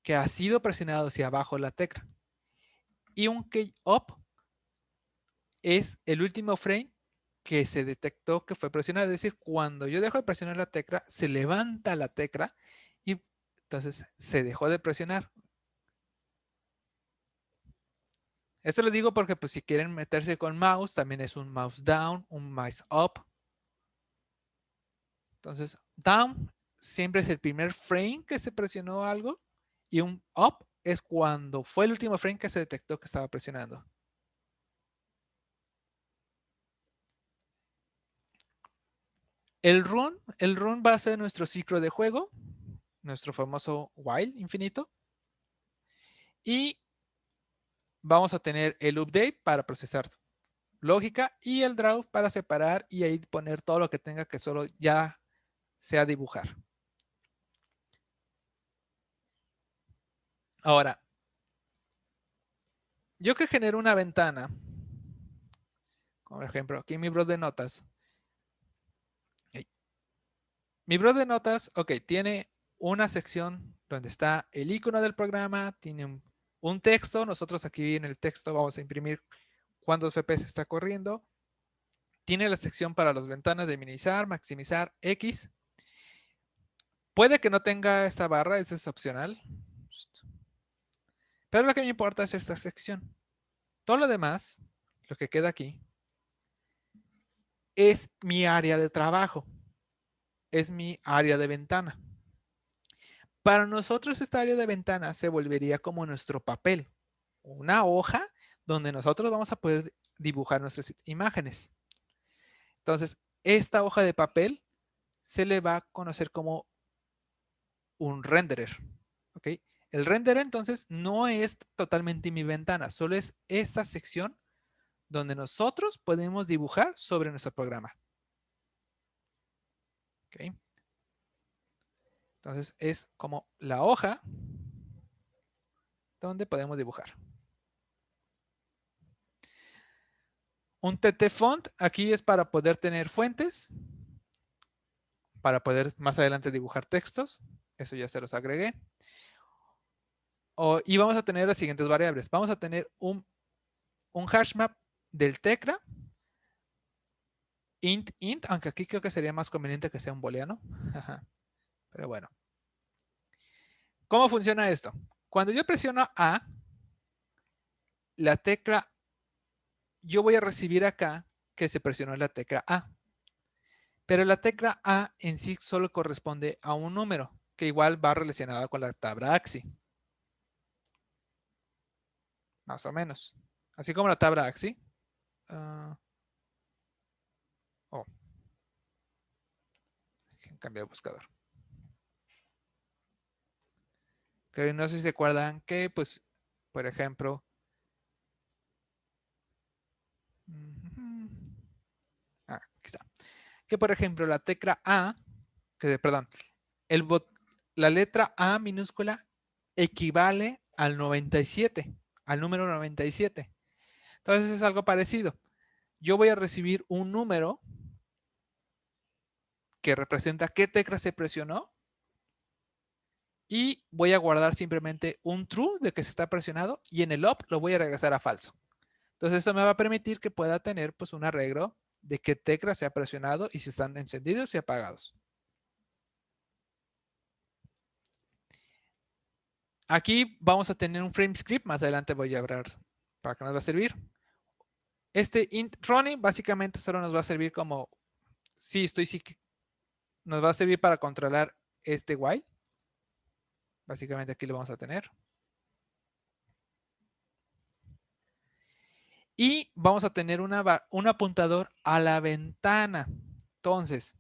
que ha sido presionado hacia abajo la tecla. Y un key up es el último frame que se detectó que fue presionado. Es decir, cuando yo dejo de presionar la tecla, se levanta la tecla y entonces se dejó de presionar. Esto lo digo porque pues, si quieren meterse con mouse, también es un mouse down, un mouse up. Entonces, down siempre es el primer frame que se presionó algo y un up es cuando fue el último frame que se detectó que estaba presionando. El run va a ser nuestro ciclo de juego, nuestro famoso while infinito. Y vamos a tener el update para procesar lógica y el draw para separar y ahí poner todo lo que tenga que solo ya sea dibujar. Ahora, yo que genero una ventana, por ejemplo, aquí en mi blog de notas. Mi blog de notas, ok, tiene una sección donde está el icono del programa, tiene un texto. Nosotros aquí en el texto vamos a imprimir cuántos FPS está corriendo. Tiene la sección para las ventanas de minimizar, maximizar, X. Puede que no tenga esta barra, esa es opcional. Pero lo que me importa es esta sección. Todo lo demás, lo que queda aquí, es mi área de trabajo. Es mi área de ventana. Para nosotros esta área de ventana se volvería como nuestro papel. Una hoja donde nosotros vamos a poder dibujar nuestras imágenes. Entonces, esta hoja de papel se le va a conocer como un renderer. ¿Ok? El renderer entonces no es totalmente mi ventana, solo es esta sección donde nosotros podemos dibujar sobre nuestro programa. ¿Ok? Entonces es como la hoja donde podemos dibujar. Un TT font aquí es para poder tener fuentes, para poder más adelante dibujar textos. Eso ya se los agregué. Y vamos a tener las siguientes variables. Vamos a tener un hash map del tecla. Int, aunque aquí creo que sería más conveniente que sea un booleano. Pero bueno. ¿Cómo funciona esto? Cuando yo presiono A, la tecla, yo voy a recibir acá que se presionó la tecla A. Pero la tecla A en sí solo corresponde a un número, que igual va relacionado con la tabla AXI. Más o menos. Así como la tabla AXI. Cambiar de buscador. Que no sé si se acuerdan que, pues, por ejemplo, aquí está. Que por ejemplo la tecla A, perdón, la letra A minúscula equivale al 97, al número 97. Entonces es algo parecido. Yo voy a recibir un número que representa qué tecla se presionó y voy a guardar simplemente un true de que se está presionado y en el up lo voy a regresar a falso. Entonces eso me va a permitir que pueda tener pues un arreglo de qué tecla se ha presionado y si están encendidos y apagados. Aquí vamos a tener un frame script. Más adelante voy a hablar para qué nos va a servir. Este int running básicamente solo nos va a servir como, nos va a servir para controlar este while. Básicamente aquí lo vamos a tener. Y vamos a tener un apuntador a la ventana. Entonces,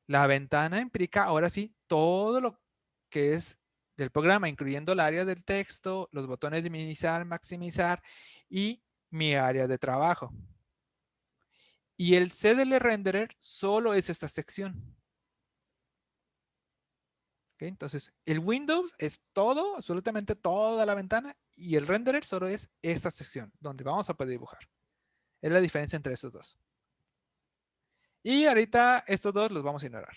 la ventana implica ahora sí todo lo que es del programa, incluyendo el área del texto, los botones de minimizar, maximizar y mi área de trabajo. Y el CDL renderer solo es esta sección. ¿Okay? Entonces, el Windows es todo, absolutamente toda la ventana, y el renderer solo es esta sección donde vamos a poder dibujar. Es la diferencia entre estos dos. Y ahorita estos dos los vamos a ignorar.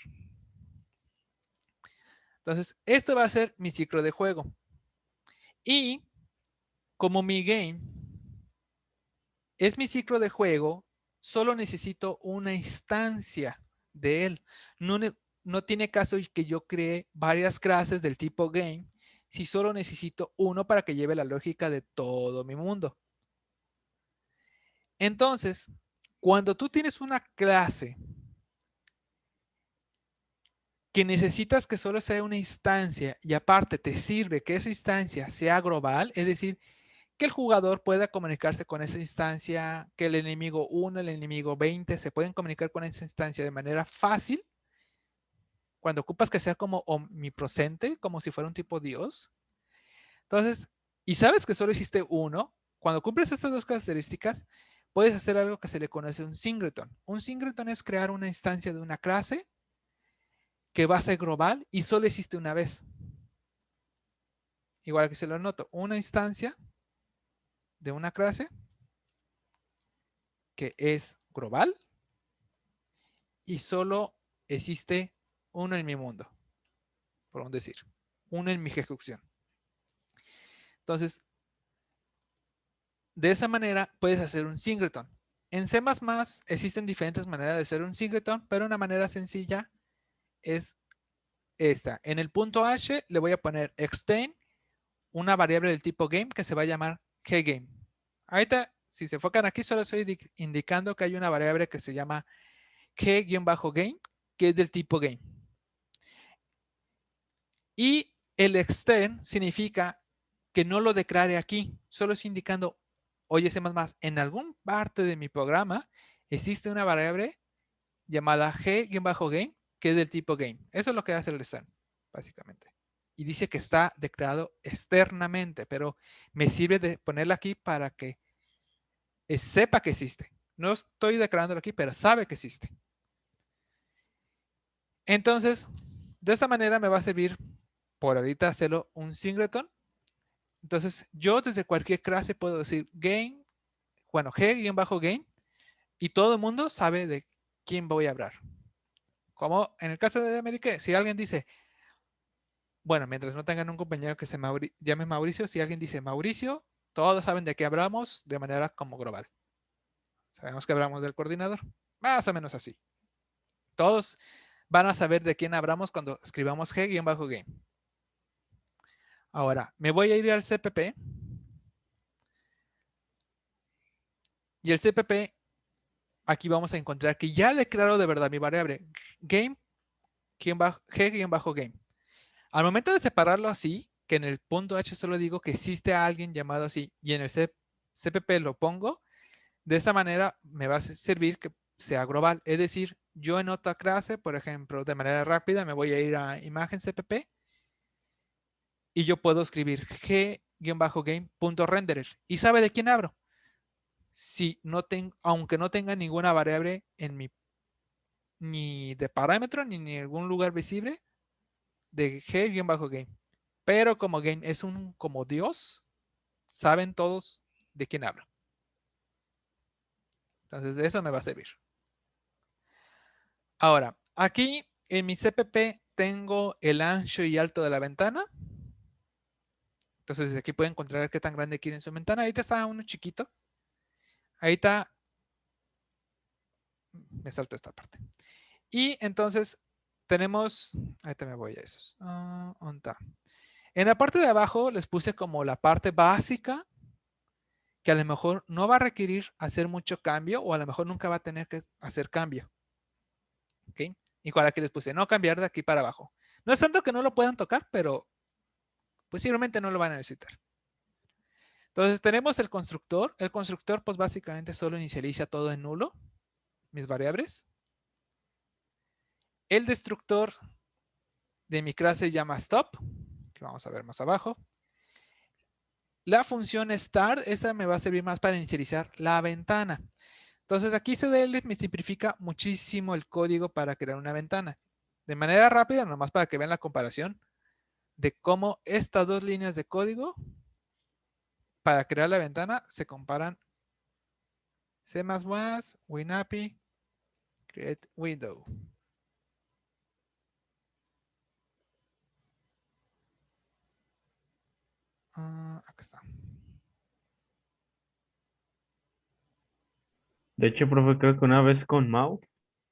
Entonces, esto va a ser mi ciclo de juego. Y como mi game es mi ciclo de juego, solo necesito una instancia de él. No tiene caso que yo cree varias clases del tipo game si solo necesito uno para que lleve la lógica de todo mi mundo. Entonces, cuando tú tienes una clase que necesitas que solo sea una instancia y aparte te sirve que esa instancia sea global, es decir, que el jugador pueda comunicarse con esa instancia, que el enemigo 1, el enemigo 20 se pueden comunicar con esa instancia de manera fácil, cuando ocupas que sea como omnipresente, como si fuera un tipo Dios. Entonces, y sabes que solo existe uno, cuando cumples estas dos características, puedes hacer algo que se le conoce un singleton. Un singleton es crear una instancia de una clase que va a ser global y solo existe una vez. Igual que se lo noto, una instancia de una clase que es global y solo existe uno en mi mundo, por decir, uno en mi ejecución. Entonces, de esa manera puedes hacer un singleton. En C++ existen diferentes maneras de hacer un singleton, pero una manera sencilla es esta. En el punto H le voy a poner extend una variable del tipo game que se va a llamar kgame. Ahorita, si se enfocan aquí, solo estoy indicando que hay una variable que se llama k-game, que es del tipo game. Y el extend significa que no lo declare aquí, solo estoy indicando, oye, C++, en algún parte de mi programa existe una variable llamada g-game que es del tipo game. Eso es lo que hace el extend, básicamente. Y dice que está declarado externamente, pero me sirve de ponerla aquí para que sepa que existe. No estoy declarándolo aquí, pero sabe que existe. Entonces, de esta manera me va a servir por ahorita hacerlo un singleton. Entonces, yo desde cualquier clase puedo decir game, bueno, g-game, y todo el mundo sabe de quién voy a hablar. Como en el caso de América, si alguien dice, bueno, mientras no tengan un compañero que se llame Mauricio, si alguien dice Mauricio, todos saben de qué hablamos de manera como global. Sabemos que hablamos del coordinador, más o menos así. Todos van a saber de quién hablamos cuando escribamos g-game. Ahora, me voy a ir al CPP. Y el CPP, aquí vamos a encontrar que ya declaro de verdad mi variable game, g-game. Al momento de separarlo así, que en el punto H solo digo que existe alguien llamado así, y en el CPP lo pongo, de esta manera me va a servir que sea global. Es decir, yo en otra clase, por ejemplo, de manera rápida, me voy a ir a imagen CPP y yo puedo escribir g-game.renderer. ¿Y sabe de quién hablo? Si no aunque no tenga ninguna variable en mi ni de parámetro ni en ningún lugar visible de g-game. Pero como game es como Dios, saben todos de quién hablo. Entonces, de eso me va a servir. Ahora, aquí en mi CPP tengo el ancho y alto de la ventana. Entonces, desde aquí pueden encontrar qué tan grande quieren su ventana. Ahorita está uno chiquito. Ahorita me salto esta parte. Y entonces tenemos, ahorita me voy a esos. ¿Dónde está? En la parte de abajo les puse como la parte básica que a lo mejor no va a requerir hacer mucho cambio o a lo mejor nunca va a tener que hacer cambio. ¿Ok? Igual aquí les puse no cambiar de aquí para abajo. No es tanto que no lo puedan tocar, pero posiblemente no lo van a necesitar. Entonces tenemos el constructor. El constructor pues básicamente solo inicializa todo en nulo, mis variables. El destructor de mi clase se llama stop, que vamos a ver más abajo. La función start, esa me va a servir más para inicializar la ventana. Entonces aquí CDL me simplifica muchísimo el código para crear una ventana. De manera rápida, nomás para que vean la comparación de cómo estas dos líneas de código para crear la ventana se comparan. C++, WinAPI, create window. Acá está. De hecho, profe, creo que una vez con Mau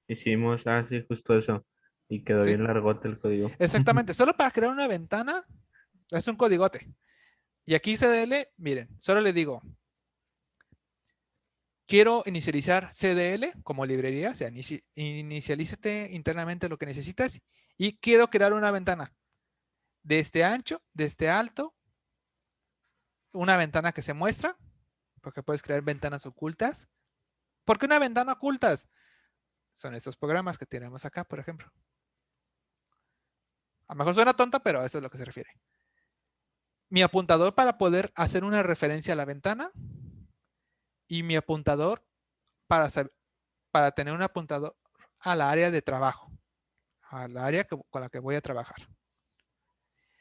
hicimos así justo eso. Y quedó ¿Sí? bien largote el código. Exactamente. Solo para crear una ventana es un codigote. Y aquí CDL, miren, solo le digo, quiero inicializar CDL como librería, o sea, inicialízate internamente lo que necesitas y quiero crear una ventana de este ancho, de este alto, una ventana que se muestra, porque puedes crear ventanas ocultas. ¿Por qué una ventana ocultas? Son estos programas que tenemos acá, por ejemplo. A lo mejor suena tonto, pero a eso es lo que se refiere. Mi apuntador para poder hacer una referencia a la ventana y mi apuntador para tener un apuntador al área de trabajo, al área con la que voy a trabajar.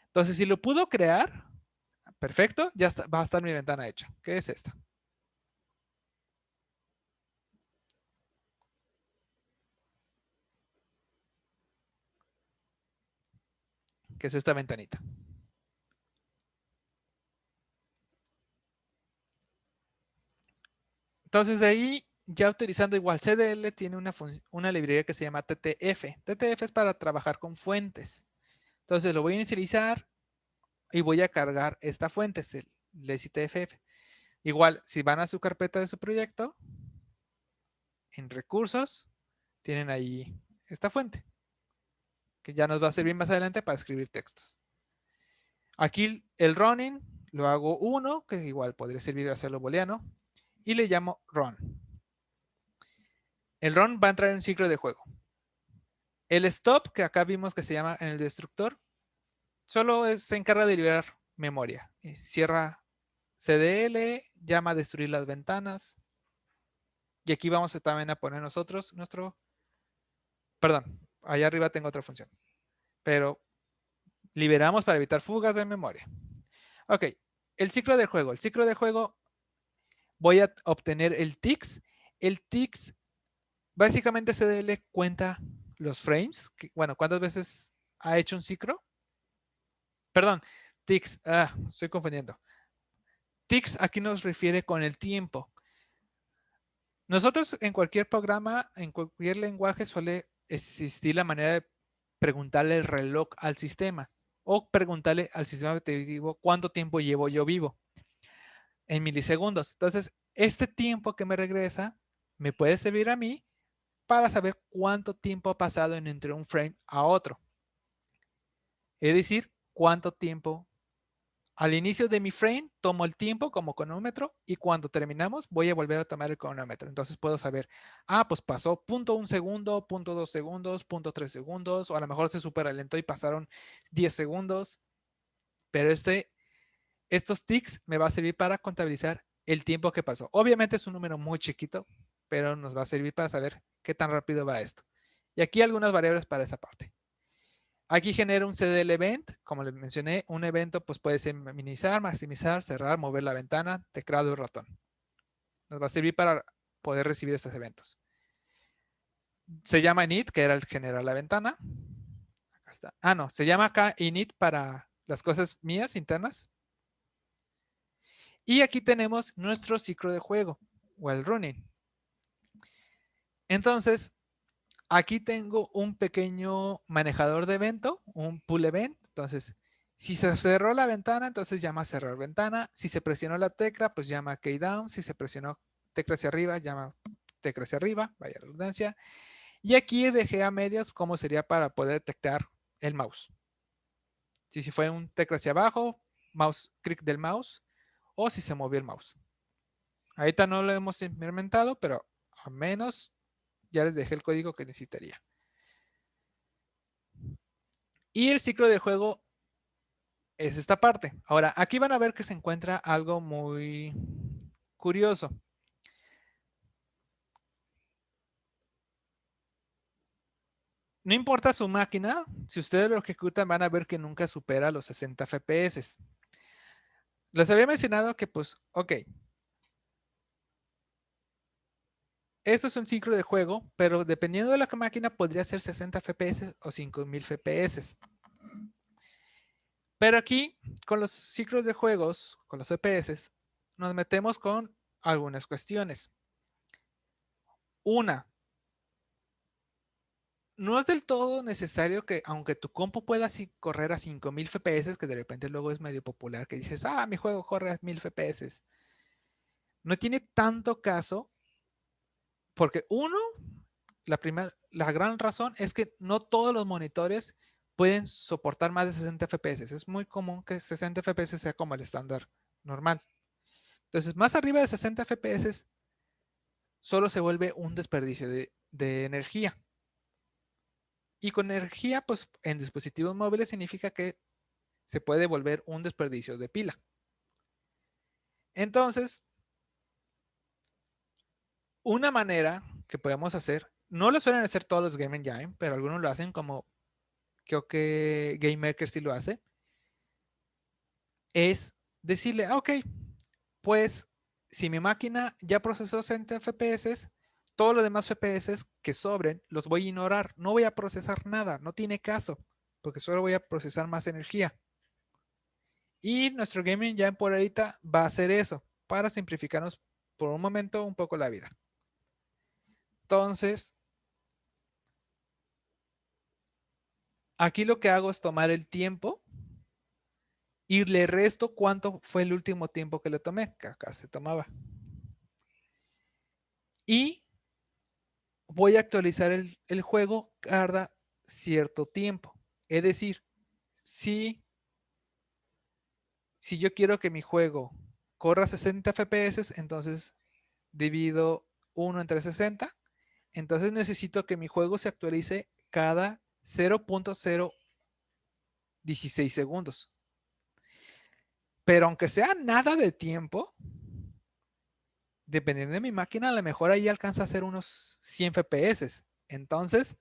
Entonces, si lo puedo crear, perfecto, ya está, va a estar mi ventana hecha. ¿Qué es esta? ¿Qué es esta ventanita? Entonces, de ahí, ya utilizando igual CDL, tiene una librería que se llama TTF. TTF es para trabajar con fuentes. Entonces, lo voy a inicializar y voy a cargar esta fuente, es el TTF. Igual, si van a su carpeta de su proyecto, en recursos, tienen ahí esta fuente, que ya nos va a servir más adelante para escribir textos. Aquí el running lo hago 1, que igual podría servir a hacerlo booleano, y le llamo run. El run va a entrar en un ciclo de juego. El stop, que acá vimos que se llama en el destructor, solo se encarga de liberar memoria. Cierra CDL, llama a destruir las ventanas. Y aquí vamos también a poner nosotros perdón, allá arriba tengo otra función. Pero liberamos para evitar fugas de memoria. Ok, el ciclo de juego. El ciclo de juego voy a obtener el ticks. El ticks, básicamente CDL cuenta los frames. Bueno, ¿cuántas veces ha hecho un ciclo? Perdón, ticks, estoy confundiendo. Ticks aquí nos refiere con el tiempo. Nosotros en cualquier programa, en cualquier lenguaje suele existir la manera de preguntarle el reloj al sistema o preguntarle al sistema operativo cuánto tiempo llevo yo vivo en milisegundos. Entonces, este tiempo que me regresa me puede servir a mí para saber cuánto tiempo ha pasado entre un frame a otro. Es decir, cuánto tiempo al inicio de mi frame tomo el tiempo como cronómetro y cuando terminamos voy a volver a tomar el cronómetro. Entonces puedo saber, pues pasó 0.1 segundo, 0.2 segundos, 0.3 segundos, o a lo mejor se superalentó y pasaron 10 segundos. Pero estos ticks me va a servir para contabilizar el tiempo que pasó. Obviamente es un número muy chiquito, pero nos va a servir para saber qué tan rápido va esto. Y aquí algunas variables para esa parte. Aquí genera un CDL event, como les mencioné, un evento pues puede ser minimizar, maximizar, cerrar, mover la ventana, teclado y ratón. Nos va a servir para poder recibir estos eventos. Se llama init, que era el generar la ventana. Acá está. No, se llama acá init para las cosas mías internas. Y aquí tenemos nuestro ciclo de juego, while running. Entonces, aquí tengo un pequeño manejador de evento, un pull event. Entonces, Si se cerró la ventana, entonces llama cerrar ventana. Si se presionó la tecla, pues llama key down. Si se presionó tecla hacia arriba, llama tecla hacia arriba, vaya redundancia. Y aquí dejé a medias cómo sería para poder detectar el mouse. Si fue un tecla hacia abajo, mouse, clic del mouse, o si se movió el mouse. Ahorita no lo hemos implementado, pero al menos ya les dejé el código que necesitaría. Y el ciclo de juego es esta parte. Ahora, aquí van a ver que se encuentra algo muy curioso. No importa su máquina, si ustedes lo ejecutan van a ver que nunca supera los 60 FPS. Les había mencionado que pues, ok. Esto es un ciclo de juego, pero dependiendo de la máquina podría ser 60 FPS o 5000 FPS. Pero aquí, con los ciclos de juegos, con los FPS, nos metemos con algunas cuestiones. Una, no es del todo necesario que, aunque tu compu pueda correr a 5000 FPS, que de repente luego es medio popular, que dices, mi juego corre a 1000 FPS. No tiene tanto caso, porque uno, la gran razón es que no todos los monitores pueden soportar más de 60 FPS. Es muy común que 60 FPS sea como el estándar normal. Entonces, más arriba de 60 FPS, solo se vuelve un desperdicio de energía. Y con energía, pues en dispositivos móviles significa que se puede volver un desperdicio de pila. Entonces, una manera que podemos hacer, no lo suelen hacer todos los Game Engine, pero algunos lo hacen, como creo que GameMaker sí lo hace, es decirle, ok, pues si mi máquina ya procesó 60 FPS, todos los demás FPS que sobren los voy a ignorar. No voy a procesar nada, no tiene caso, porque solo voy a procesar más energía. Y nuestro Game Engine por ahorita va a hacer eso, para simplificarnos por un momento un poco la vida. Entonces, aquí lo que hago es tomar el tiempo y le resto cuánto fue el último tiempo que le tomé, que acá se tomaba. Y voy a actualizar el juego cada cierto tiempo. Es decir, si yo quiero que mi juego corra 60 FPS, entonces divido 1 entre 60. Entonces necesito que mi juego se actualice cada 0.016 segundos. Pero aunque sea nada de tiempo, dependiendo de mi máquina, a lo mejor ahí alcanza a ser unos 100 FPS. Entonces,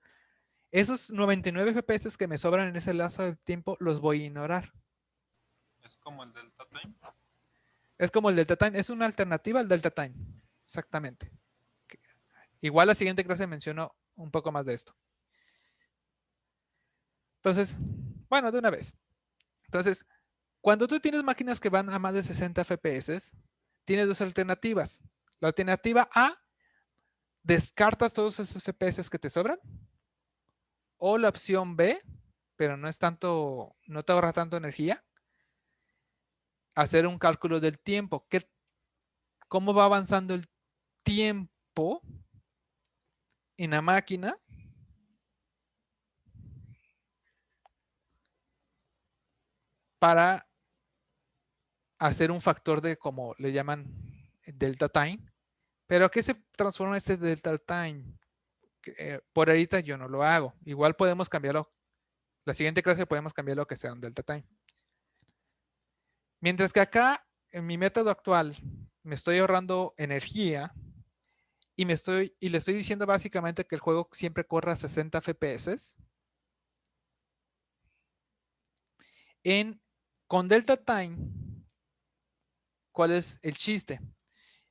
esos 99 FPS que me sobran en ese lazo de tiempo los voy a ignorar. Es como el Delta Time. Es como el Delta Time, es una alternativa al Delta Time. Exactamente. Igual la siguiente clase menciono un poco más de esto. Entonces, bueno, de una vez. Entonces, cuando tú tienes máquinas que van a más de 60 FPS, tienes dos alternativas. La alternativa A, descartas todos esos FPS que te sobran. O la opción B, pero no es tanto, no te ahorra tanto energía, hacer un cálculo del tiempo. ¿Cómo va avanzando el tiempo en la máquina? Para hacer un factor de, como le llaman, delta time. Pero ¿qué se transforma este delta time? Por ahorita yo no lo hago. Igual podemos cambiarlo. La siguiente clase podemos cambiarlo que sea un delta time. Mientras que acá, en mi método actual, me estoy ahorrando energía y le estoy diciendo básicamente que el juego siempre corra a 60 FPS. Con delta time, ¿cuál es el chiste?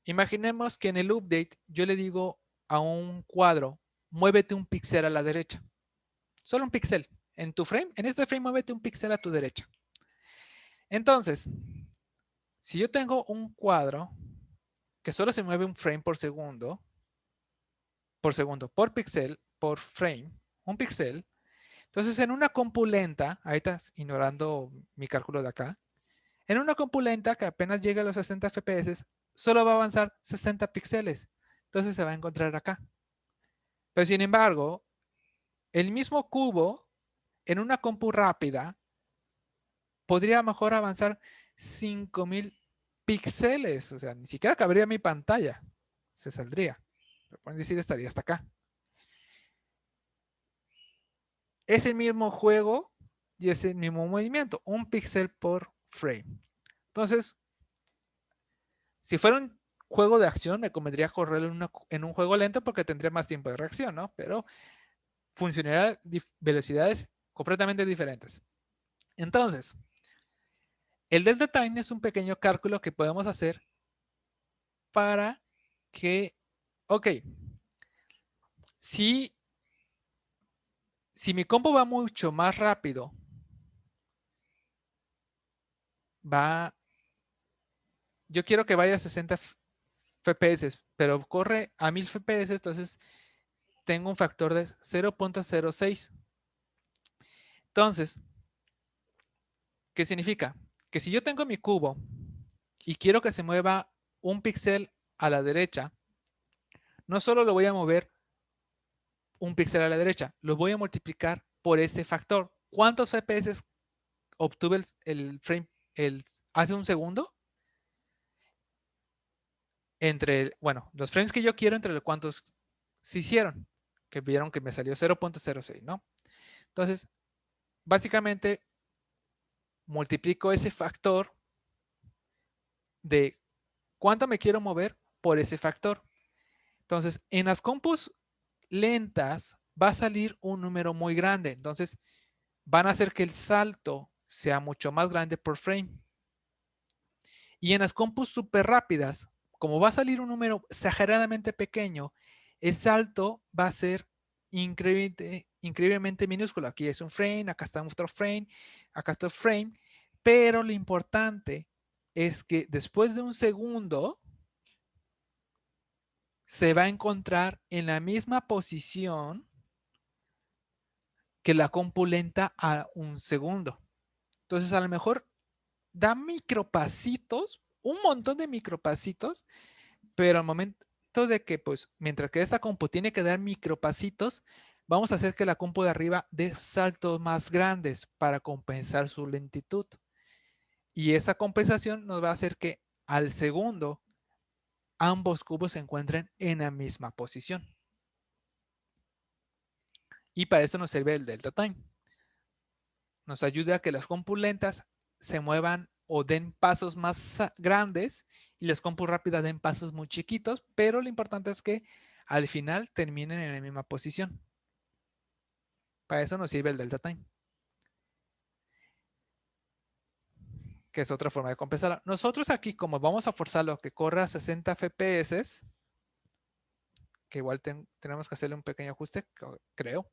Imaginemos que en el update yo le digo a un cuadro, muévete un píxel a la derecha. Solo un píxel. En tu frame, en este frame, muévete un píxel a tu derecha. Entonces, si yo tengo un cuadro que solo se mueve un frame por segundo, por píxel, por frame, un píxel, Entonces, en una compu lenta, ahí estás ignorando mi cálculo de acá, en una compu lenta que apenas llega a los 60 FPS, solo va a avanzar 60 píxeles. Entonces se va a encontrar acá. Pero sin embargo, el mismo cubo en una compu rápida podría mejor avanzar 5000 píxeles. O sea, ni siquiera cabría mi pantalla. Se saldría. Pero pueden decir, estaría hasta acá. Es el mismo juego y es el mismo movimiento. Un píxel por frame. Entonces, si fuera un juego de acción, me convendría correrlo en un juego lento porque tendría más tiempo de reacción, ¿no? Pero funcionaría a velocidades completamente diferentes. Entonces, el delta time es un pequeño cálculo que podemos hacer para que, ok, si mi combo va mucho más rápido, yo quiero que vaya a 60 FPS, pero corre a 1000 FPS, entonces tengo un factor de 0.06. Entonces, ¿qué significa? Que si yo tengo mi cubo y quiero que se mueva un píxel a la derecha, no solo lo voy a mover un píxel a la derecha, lo voy a multiplicar por este factor. ¿Cuántos FPS obtuve el frame hace un segundo? Bueno, los frames que yo quiero entre los cuantos se hicieron, que vieron que me salió 0.06, ¿no? Entonces, básicamente multiplico ese factor de cuánto me quiero mover por ese factor. Entonces, en las compus lentas va a salir un número muy grande. Entonces, van a hacer que el salto sea mucho más grande por frame. Y en las compus súper rápidas, como va a salir un número exageradamente pequeño, el salto va a ser increíblemente minúsculo. Aquí es un frame, acá está otro frame, acá está otro frame. Pero lo importante es que después de un segundo, se va a encontrar en la misma posición que la compu lenta a un segundo. Entonces, a lo mejor da micropasitos, un montón de micropasitos, pero al momento de que, pues, mientras que esta compu tiene que dar micropasitos, vamos a hacer que la compu de arriba dé saltos más grandes para compensar su lentitud. Y esa compensación nos va a hacer que al segundo ambos cubos se encuentren en la misma posición. Y para eso nos sirve el delta time. Nos ayuda a que las compus lentas se muevan o den pasos más grandes y las compus rápidas den pasos muy chiquitos, pero lo importante es que al final terminen en la misma posición. Para eso nos sirve el delta time, que es otra forma de compensarlo. Nosotros aquí, como vamos a forzarlo a que corra a 60 FPS, que igual tenemos que hacerle un pequeño ajuste, creo.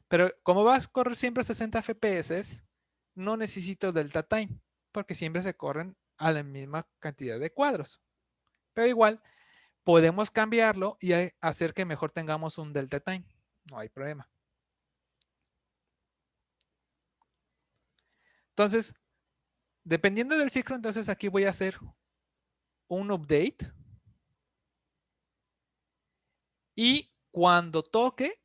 Pero como vas a correr siempre a 60 FPS, no necesito delta time, porque siempre se corren a la misma cantidad de cuadros. Pero igual, podemos cambiarlo y hacer que mejor tengamos un delta time. No hay problema. Entonces, dependiendo del ciclo, entonces aquí voy a hacer un update. Y cuando toque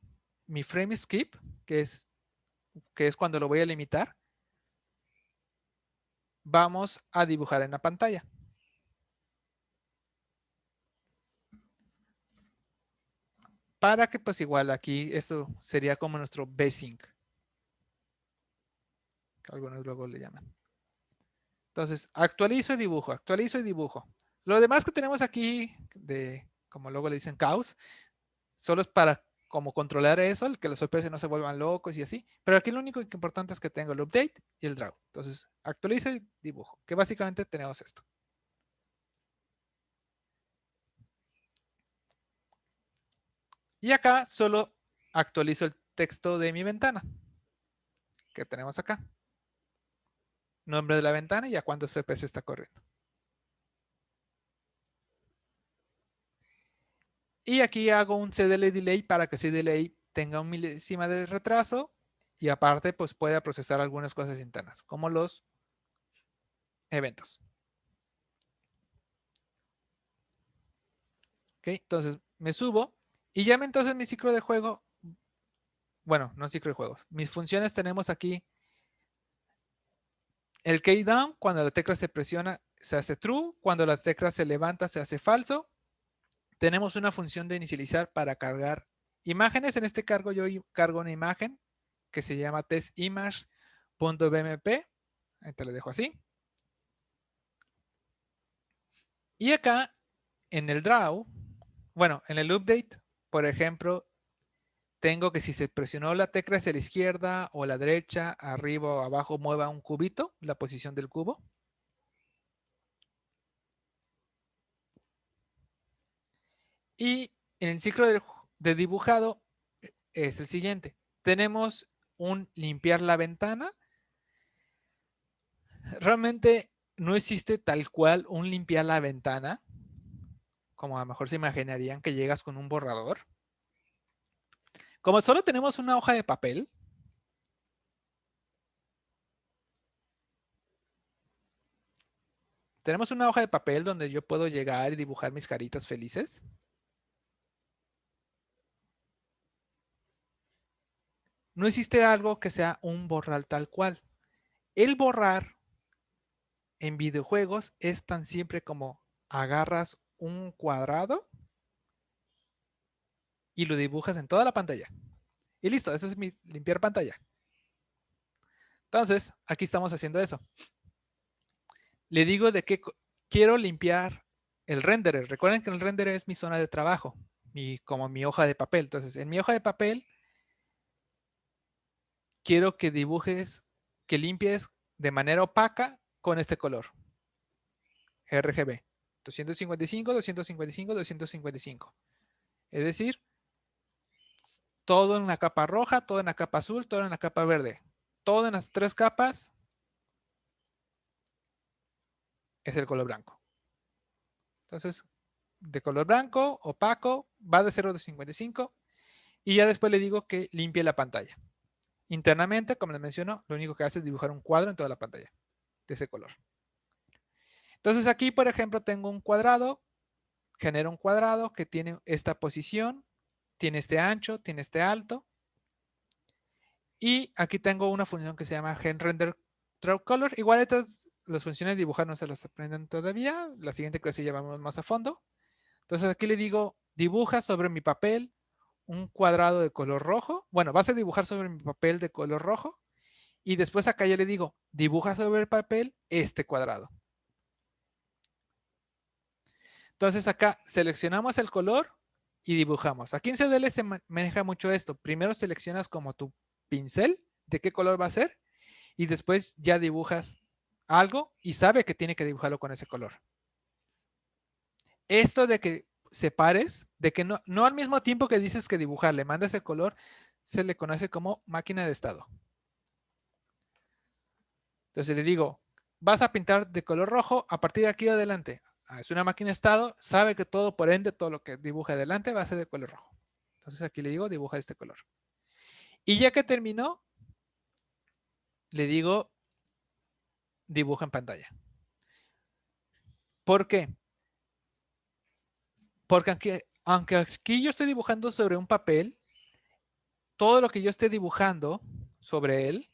mi frame skip, que es cuando lo voy a limitar, vamos a dibujar en la pantalla. Para que pues igual aquí esto sería como nuestro V-Sync, que algunos luego le llaman. Entonces, actualizo y dibujo, actualizo y dibujo. Lo demás que tenemos aquí, como luego le dicen caos, solo es para como controlar eso, el que los FPS no se vuelvan locos y así. Pero aquí lo único importante es que tengo el update y el draw. Entonces, actualizo y dibujo, que básicamente tenemos esto. Y acá solo actualizo el texto de mi ventana, que tenemos acá. Nombre de la ventana y a cuántos FPS está corriendo. Y aquí hago un CDL delay para que CDLay tenga un milésima de retraso y aparte pues puede procesar algunas cosas internas, como los eventos. ¿Ok? Entonces me subo y ya entonces mi ciclo de juego, bueno, no ciclo de juego, mis funciones tenemos aquí el keydown, cuando la tecla se presiona se hace true, cuando la tecla se levanta se hace falso. Tenemos una función de inicializar para cargar imágenes. En este cargo yo cargo una imagen que se llama testimage.bmp. Ahí te lo dejo así. Y acá en el draw, bueno, en el update, por ejemplo, tengo que si se presionó la tecla hacia la izquierda o la derecha, arriba o abajo, mueva un cubito, la posición del cubo. Y en el ciclo de dibujado es el siguiente. Tenemos un limpiar la ventana. Realmente no existe tal cual un limpiar la ventana, como a lo mejor se imaginarían que llegas con un borrador. Como solo tenemos una hoja de papel, tenemos una hoja de papel donde yo puedo llegar y dibujar mis caritas felices. No existe algo que sea un borrar tal cual. El borrar en videojuegos es tan simple como agarras un cuadrado y lo dibujas en toda la pantalla. Y listo, eso es mi limpiar pantalla. Entonces, aquí estamos haciendo eso. Le digo de qué quiero limpiar el renderer. Recuerden que el renderer es mi zona de trabajo, como mi hoja de papel. Entonces, en mi hoja de papel, quiero que dibujes, que limpies de manera opaca con este color. RGB. 255, 255, 255. Es decir, todo en la capa roja, todo en la capa azul, todo en la capa verde. Todo en las tres capas es el color blanco. Entonces, de color blanco, opaco, va de 0 a 55 y ya después le digo que limpie la pantalla. Internamente, como les menciono, lo único que hace es dibujar un cuadro en toda la pantalla de ese color. Entonces aquí, por ejemplo, tengo un cuadrado, genero un cuadrado que tiene esta posición, tiene este ancho, tiene este alto. Y aquí tengo una función que se llama genRenderDrawColor. Igual estas las funciones de dibujar no se las aprenden todavía. La siguiente clase ya vamos más a fondo. Entonces aquí le digo, dibuja sobre mi papel un cuadrado de color rojo. Bueno, vas a dibujar sobre mi papel de color rojo. Y después acá ya le digo, dibuja sobre el papel este cuadrado. Entonces acá seleccionamos el color y dibujamos. Aquí en CDL se maneja mucho esto. Primero seleccionas como tu pincel de qué color va a ser y después ya dibujas algo y sabe que tiene que dibujarlo con ese color. Esto de que separes, de que no al mismo tiempo que dices que dibujar, le mandas el color, se le conoce como máquina de estado. Entonces le digo, vas a pintar de color rojo a partir de aquí adelante. Es una máquina de estado, sabe que todo, por ende, todo lo que dibuje adelante va a ser de color rojo. Entonces aquí le digo, dibuja este color. Y ya que terminó, le digo, dibuja en pantalla. ¿Por qué? Porque aunque aquí yo estoy dibujando sobre un papel, todo lo que yo esté dibujando sobre él,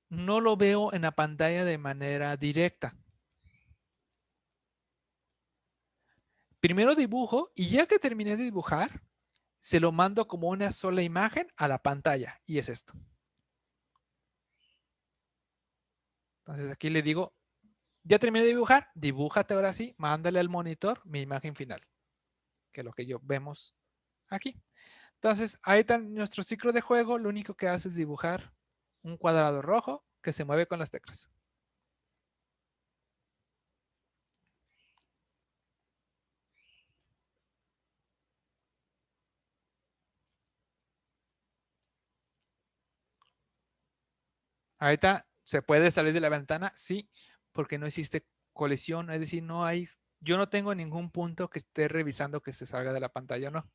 no lo veo en la pantalla de manera directa. Primero dibujo y ya que terminé de dibujar, se lo mando como una sola imagen a la pantalla y es esto. Entonces aquí le digo, ya terminé de dibujar, dibújate ahora sí, mándale al monitor mi imagen final, que es lo que yo vemos aquí. Entonces ahí está nuestro ciclo de juego, lo único que hace es dibujar un cuadrado rojo que se mueve con las teclas. Ahí está, ¿se puede salir de la ventana? Sí, porque no existe colisión, es decir, no hay, yo no tengo ningún punto que esté revisando que se salga de la pantalla o no.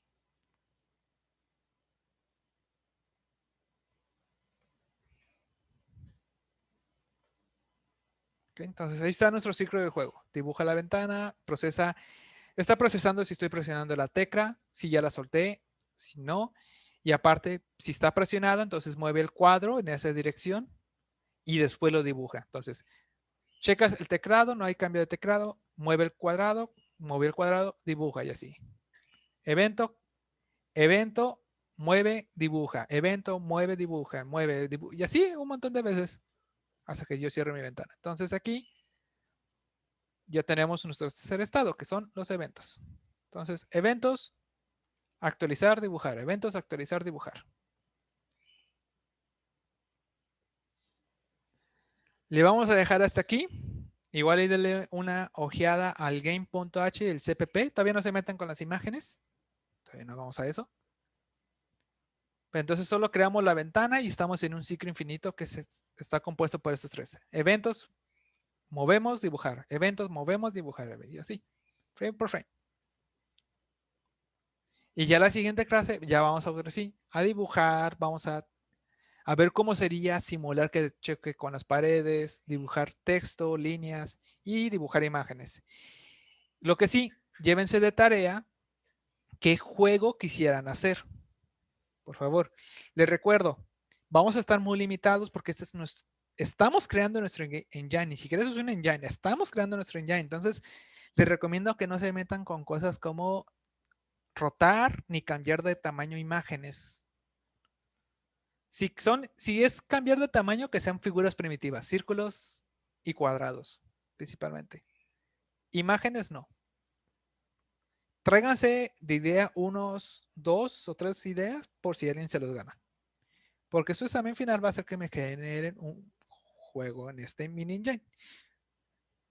Entonces ahí está nuestro ciclo de juego. Dibuja la ventana, procesa, está procesando si estoy presionando la tecla, si ya la solté, si no. Y aparte, si está presionado, entonces mueve el cuadro en esa dirección y después lo dibuja. Entonces, checas el teclado, no hay cambio de teclado, mueve el cuadrado, dibuja y así. Evento, mueve, dibuja. Evento, mueve, dibuja, mueve, dibuja. Y así un montón de veces hasta que yo cierre mi ventana. Entonces aquí ya tenemos nuestro tercer estado, que son los eventos. Entonces, eventos, actualizar, dibujar. Eventos, actualizar, dibujar. Le vamos a dejar hasta aquí. Igual y denle una ojeada al game.h, el CPP. Todavía no se metan con las imágenes. Todavía no vamos a eso. Pero entonces solo creamos la ventana y estamos en un ciclo infinito que está compuesto por estos tres. Eventos, movemos, dibujar. Eventos, movemos, dibujar. Y así, frame por frame. Y ya la siguiente clase, ya vamos a dibujar, vamos a ver cómo sería simular que cheque con las paredes, dibujar texto, líneas y dibujar imágenes. Lo que sí, llévense de tarea qué juego quisieran hacer. Por favor, les recuerdo, vamos a estar muy limitados porque estamos creando nuestro engine, ni siquiera eso es un engine, estamos creando nuestro engine. Entonces, les recomiendo que no se metan con cosas como rotar ni cambiar de tamaño imágenes. Si es cambiar de tamaño, que sean figuras primitivas, círculos y cuadrados, principalmente. Imágenes no. Tráiganse de idea unos 2 o 3 ideas por si alguien se los gana. Porque su examen final va a hacer que me generen un juego en este mini engine.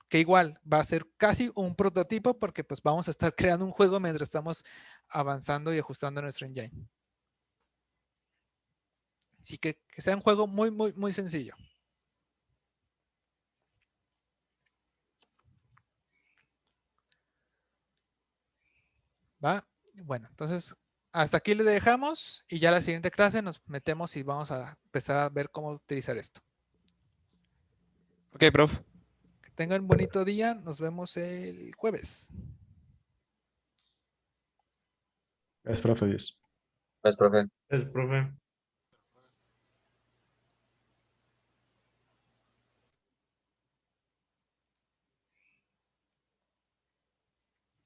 Que igual va a ser casi un prototipo porque pues vamos a estar creando un juego mientras estamos avanzando y ajustando nuestro engine. Así que sea un juego muy, muy, muy sencillo. ¿Va? Bueno, entonces hasta aquí le dejamos y ya la siguiente clase nos metemos y vamos a empezar a ver cómo utilizar esto. Ok, prof. Que tengan un bonito día. Nos vemos el jueves. Gracias, profe. Adiós. Pues, profe. Es, profe.